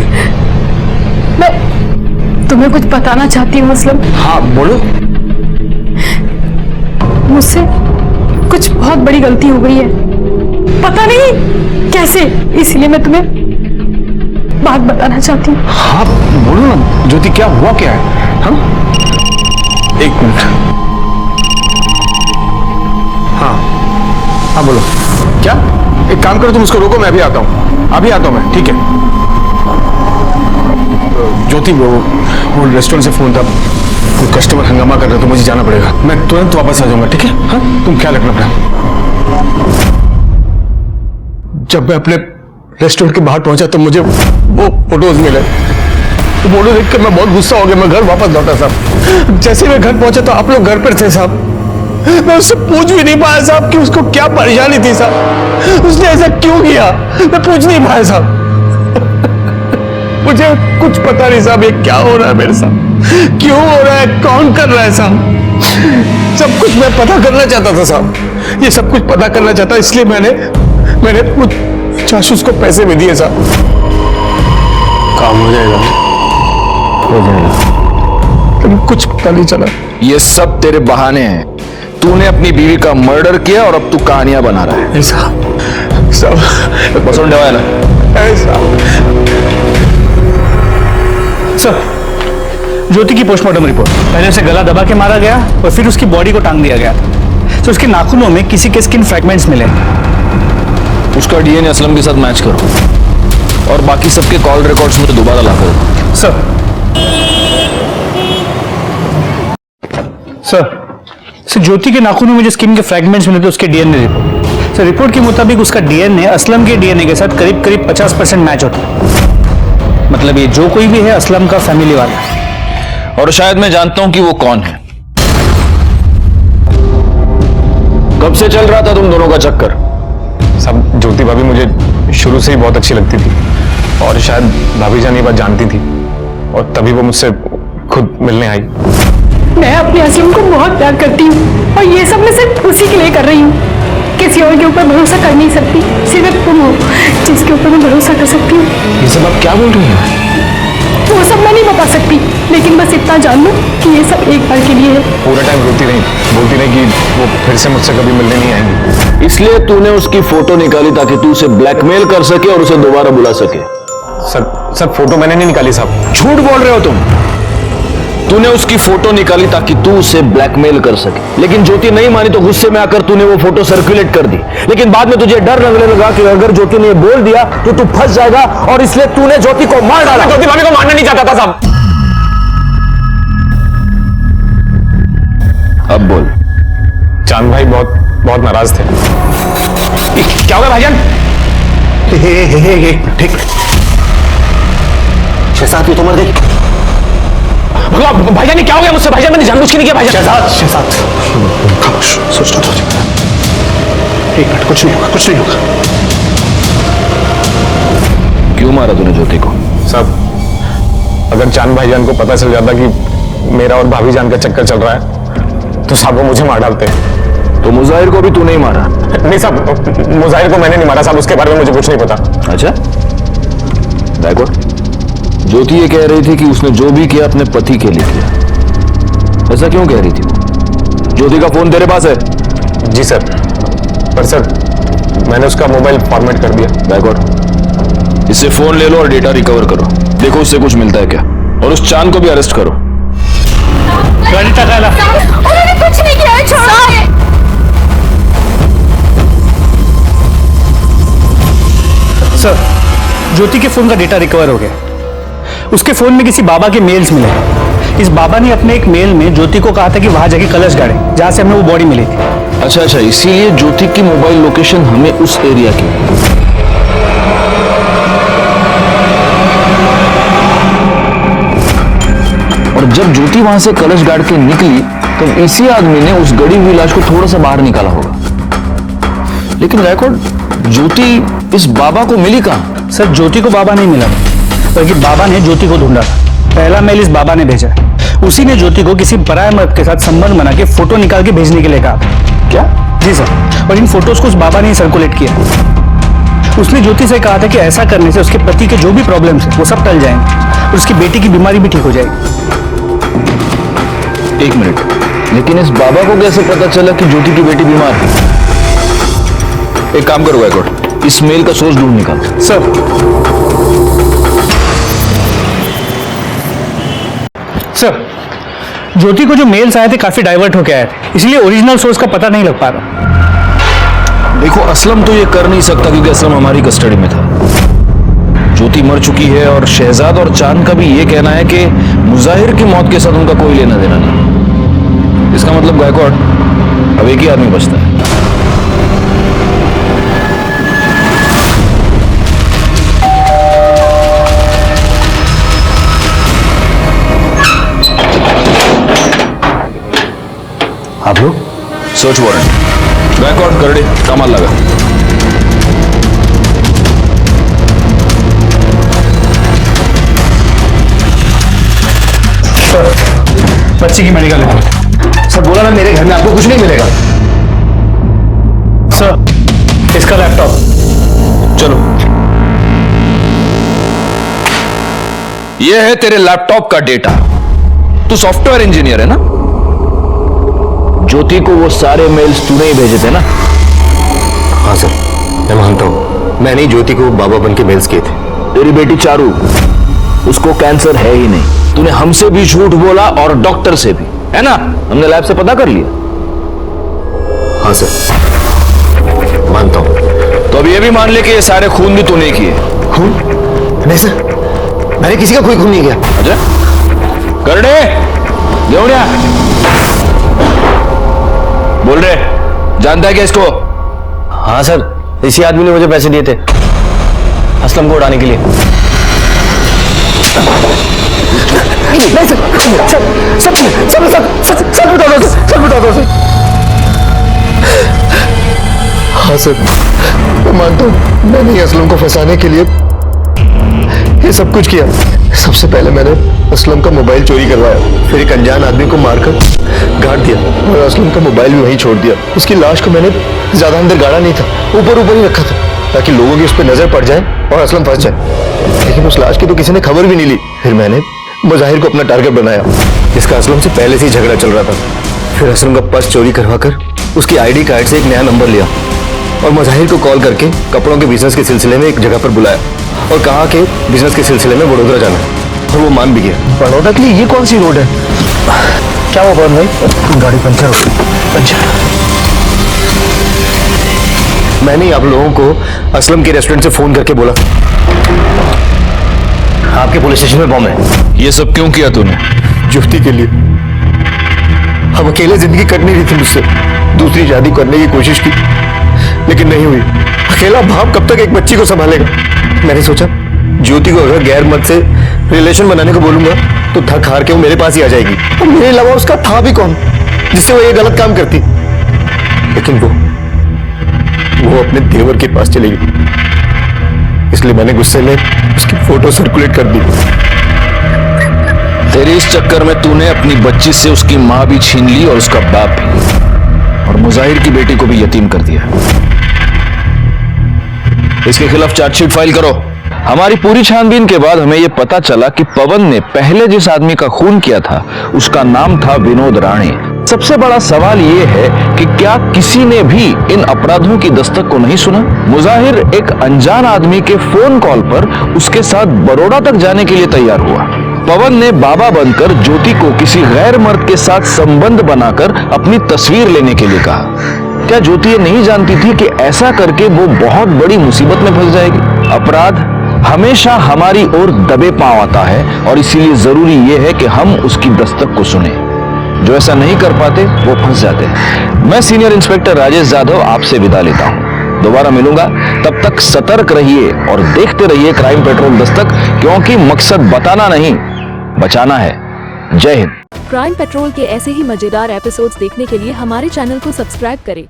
मैं तुम्हें कुछ बताना चाहती हूँ असलम। हाँ बोलो। मुझसे कुछ बहुत बड़ी गलती हो गई है, पता नहीं कैसे, इसलिए मैं तुम्हें बात बताना चाहती हूँ। हाँ बोलो ना ज्योति, क्या हुआ क्या है? हाँ 1 मिनट। हाँ बोलो। क्या? एक काम करो, तुम उसको रोको, मैं अभी आता हूँ। अभी आता हूँ मैं, ठीक है? ज्योति वो रेस्टोरेंट से फोन था, कोई कस्टमर हंगामा कर रहे, तो मुझे जाना पड़ेगा। मैं तुरंत वापस आ जाऊंगा, ठीक है? हाँ तुम ख्याल रखना अपना। जब मैं अपने रेस्टोरेंट के बाहर पहुंचा तो मुझे वो फोटोज मिले। तो फोटो देख कर मैं बहुत गुस्सा हो गया। मैं घर वापस लौटा साहब। जैसे मैं घर पहुंचा तो आप लोग घर पर थे साहब। मैं उससे पूछ भी नहीं पाया साहब कि उसको क्या परेशानी थी साहब, उसने ऐसा क्यों किया, मैं पूछ नहीं पाया साहब। मुझे कुछ पता नहीं साहब ये क्या हो रहा है मेरे साथ, क्यों हो रहा है, कौन कर रहा है साहब। सब कुछ मैं पता करना चाहता था साहब, ये सब कुछ पता करना चाहता, इसलिए मैंने कुछ जासूस को पैसे भी दिए साहब। काम हो जाएगा, लेकिन कुछ पता नहीं चला। ये सब तेरे बहाने हैं। तूने अपनी बीवी का मर्डर किया और अब तू कहानियां बना रहा है। सब बसों डेवाला सर, ज्योति की पोस्टमार्टम रिपोर्ट। पहले उसे गला दबा के मारा गया और फिर उसकी बॉडी को टांग दिया गया। तो उसके नाखूनों में किसी के स्किन फ्रैगमेंट्स मिले। उसका डीएनए असलम के साथ मैच करो और बाकी सबके कॉल रिकॉर्ड्स में दोबारा ला करो। सर, ज्योति के नाखूनों में जो स्किन के फ्रैगमेंट्स मिले थे उसके डीएनए रिपोर्ट। सर, रिपोर्ट के मुताबिक उसका डीएनए असलम के डीएनए के साथ करीब करीब 50% मैच होता है। मतलब ये जो कोई भी है असलम का फैमिली वाला है। और शायद मैं जानता हूं कि वो कौन है। कब से चल रहा था तुम दोनों का चक्कर? सब ज्योति भाभी मुझे शुरू से ही बहुत अच्छी लगती थी और शायद भाभी जान ये बात जानती थी और तभी वो मुझसे खुद मिलने आई। मैं अपने असलम को बहुत प्यार करती हूँ और ये सब मैं सिर्फ उसी के लिए कर रही हूँ। किसी और के ऊपर भरोसा कर नहीं सकती, सिर्फ तुम हो जिसके ऊपर मैं भरोसा कर सकती हूँ। ये सब आप क्या बोल रही हैं? वो सब मैं नहीं बता सकती, लेकिन बस इतना जान लो कि ये सब एक बार के लिए है। पूरा टाइम रोती रही, बोलती रही कि वो फिर से मुझसे कभी मिलने नहीं आएंगी। इसलिए तूने उसकी फोटो निकाली ताकि तू उसे ब्लैकमेल कर सके और उसे दोबारा बुला सके। सर फोटो मैंने नहीं निकाली साहब। झूठ बोल रहे हो तुम। तूने उसकी फोटो निकाली ताकि तू उसे ब्लैकमेल कर सके, लेकिन ज्योति नहीं मानी तो गुस्से में आकर तूने वो फोटो सर्कुलेट कर दी। लेकिन बाद में तुझे डर लगने लगा कि अगर ज्योति ने बोल दिया तो तू फंस जाएगा और इसलिए तूने ज्योति को मार डाला। ज्योति भाभी को मारना नहीं चाहता था साहब। अब बोल। चांद भाई बहुत बहुत नाराज थे। क्या होगा भाईजान? ठीक। शहजाद की तो मर गई। भाईजान क्या हो गया मुझसे? भाईजान मैंने जानबूझ के नहीं किया भाईजान। शहजाद खामोश, सोच लो। एक मिनट, कुछ नहीं होगा। क्यों मारा तूने ज्योति को? साहब अगर चांद भाईजान को पता चल जाता कि मेरा और भाभी जान का चक्कर चल रहा है तो साहब वो मुझे मार डालते। तो मुजाहिर को भी तू नहीं मारा? नहीं साहब, मुजाहिर को मैंने नहीं मारा साहब, उसके बारे में मुझे कुछ नहीं पता। अच्छा देखो, ज्योति ये कह रही थी कि उसने जो भी किया अपने पति के लिए किया। ऐसा क्यों कह रही थी वो? ज्योति का फोन तेरे पास है? जी सर, पर सर मैंने उसका मोबाइल फॉर्मेट कर दिया। बैकवर्ड, इससे फोन ले लो और डेटा रिकवर करो, देखो उससे कुछ मिलता है क्या, और उस चांद को भी अरेस्ट करो। उन्होंने कुछ नहीं किया है, छोड़ो। सर, ज्योति के फोन का डेटा रिकवर हो गया। उसके फोन में किसी बाबा के मेल्स मिले। इस बाबा ने अपने एक मेल में ज्योति को कहा था कि वहां जाके कलश गाड़े जहां से हमें वो बॉडी मिली थी। अच्छा, इसीलिए ज्योति की मोबाइल लोकेशन हमें उस एरिया की। और जब ज्योति वहां से कलश गाड़ के निकली तो इसी आदमी ने उस गड़ी हुई लाश को थोड़ा सा बाहर निकाला होगा। लेकिन गायकवाड़, ज्योति इस बाबा को मिली कहां? सर, ज्योति को बाबा नहीं मिला, बल्कि बाबा ने ज्योति को ढूंढा। पहला मेल इस बाबा ने भेजा। उसी ने ज्योति को किसी पराये मर्द के साथ संबंध बना के फोटो निकाल के भेजने के लिए कहा। क्या? जी सर, और इन फोटोज को उस बाबा ने सर्कुलेट किया। उसने ज्योति से कहा था कि ऐसा करने से उसके पति के जो भी प्रॉब्लम्स हैं वो सब टल जाएंगे और उसकी बेटी की बीमारी भी ठीक हो जाएगी। एक मिनट, लेकिन इस बाबा को कैसे पता चला कि ज्योति की बेटी बीमार है? एक काम करो गायकवाड़, इस मेल का सोर्स ढूंढ निकालो। सर, ज्योति को जो मेल्स आए थे काफी डाइवर्ट होके आए थे, इसलिए ओरिजिनल सोर्स का पता नहीं लग पा रहा। देखो, असलम तो ये कर नहीं सकता क्योंकि असलम हमारी कस्टडी में था। ज्योति मर चुकी है और शहजाद और चांद का भी ये कहना है कि मुजाहिर की मौत के साथ उनका कोई लेना देना नहीं। इसका मतलब गायकवाड़, अब एक ही आदमी बचता है। आप लोग? सर्च वारंट गायकवाड़ कर दे, कमाल लगा। बच्ची की मेडिकल रिपोर्ट। सर बोला ना मेरे घर में आपको कुछ नहीं मिलेगा। सर, इसका लैपटॉप। चलो, यह है तेरे लैपटॉप का डेटा। तू सॉफ्टवेयर इंजीनियर है ना? ज्योति को वो सारे मेल्स तूने ही भेजे थे ना? हाँ सर, मैं मानता हूं, मैंने ही ज्योति को बाबा बन के मेल्स किए थे। तेरी बेटी चारू, उसको कैंसर है ही नहीं। तूने हमसे भी झूठ बोला और डॉक्टर से भी, है ना? हमने लैब से पता कर लिया। हाँ सर, मानता हूं। तो अब ये भी मान ले कि ये सारे खून भी तूने किए। खून? नहीं सर, मैंने किसी का कोई खून नहीं किया। अच्छा, कर दे देवड़िया, बोल रहे, जानता है क्या इसको? हाँ सर, इसी आदमी ने मुझे पैसे दिए थे असलम को उड़ाने के लिए। नहीं सर, सर बता दो सर। हाँ सर, मैं मानता हूँ, मैंने असलम को फंसाने के लिए ये सब कुछ किया। सबसे पहले मैंने असलम का मोबाइल चोरी करवाया, फिर एक अनजान आदमी को मारकर गाड़ दिया और असलम का मोबाइल भी वहीं छोड़ दिया। उसकी लाश को मैंने ज्यादा अंदर गाड़ा नहीं था, ऊपर ही रखा था ताकि लोगों की उस पर नजर पड़ जाए और असलम फंस जाए। लेकिन उस लाश की तो किसी ने खबर भी नहीं ली। फिर मैंने मुजाहिर को अपना टारगेट बनाया, जिसका असलम से पहले से ही झगड़ा चल रहा था। फिर असलम का पर्स चोरी करवाकर उसकी आईडी कार्ड से एक नया नंबर लिया और मुजाहिर को कॉल करके कपड़ों के बिजनेस के सिलसिले में एक जगह पर बुलाया और कहा कि बिजनेस के सिलसिले में बड़ौदा जाना है, और वो मान भी गया। बड़ौदा के लिए ये कौन सी रोड है? क्या हुआ पवन भाई? गाड़ी पंचर हो गई। पंचर? मैंने आप लोगों को असलम के रेस्टोरेंट से फोन करके बोला आपके पुलिस स्टेशन में बम है। ये सब क्यों किया तूने? ज्योति के लिए। अब अकेले जिंदगी कट नहीं रही थी मुझसे। दूसरी शादी करने की कोशिश की लेकिन नहीं हुई। अकेला बाप कब तक एक बच्ची को संभालेगा? मैंने सोचा ज्योति को अगर गैर मर्द से रिलेशन बनाने को बोलूंगा तो थक हार के वो मेरे पास ही आ जाएगी। और मेरे अलावा उसका था भी कौन जिससे वो ये गलत काम करती? लेकिन वो अपने देवर के पास चली गई। इसलिए मैंने गुस्से में उसकी फोटो सर्कुलेट कर दी। तेरे इस चक्कर में तूने अपनी बच्ची से उसकी मां भी छीन ली और उसका बाप भी, और मुजाहिर की बेटी को भी यतीम कर दिया। इसके खिलाफ चार्जशीट फाइल करो। हमारी पूरी छानबीन के बाद हमें यह पता चला कि पवन ने पहले जिस आदमी का खून किया था उसका नाम था विनोद राणे। सबसे बड़ा सवाल यह है कि क्या किसी ने भी इन अपराधों की दस्तक को नहीं सुना? मुजाहिर एक अनजान आदमी के फोन कॉल पर उसके साथ बड़ौदा तक जाने के लिए तैयार हुआ। पवन ने बाबा बनकर ज्योति को किसी गैर मर्द के साथ संबंध बनाकर अपनी तस्वीर लेने के लिए कहा। क्या ज्योति ये नहीं जानती थी कि ऐसा करके वो बहुत बड़ी मुसीबत में फंस जाएगी? अपराध हमेशा हमारी ओर दबे पांव आता है और इसीलिए जरूरी यह है कि हम उसकी दस्तक को सुने। जो ऐसा नहीं कर पाते वो फंस जाते हैं। मैं सीनियर इंस्पेक्टर राजेश यादव आपसे विदा लेता हूं। दोबारा मिलूंगा, तब तक सतर्क रहिए और देखते रहिए क्राइम पेट्रोल दस्तक, क्योंकि मकसद बताना नहीं बचाना है। जय हिंद। क्राइम पेट्रोल के ऐसे ही मजेदार एपिसोड्स देखने के लिए हमारे चैनल को सब्सक्राइब करें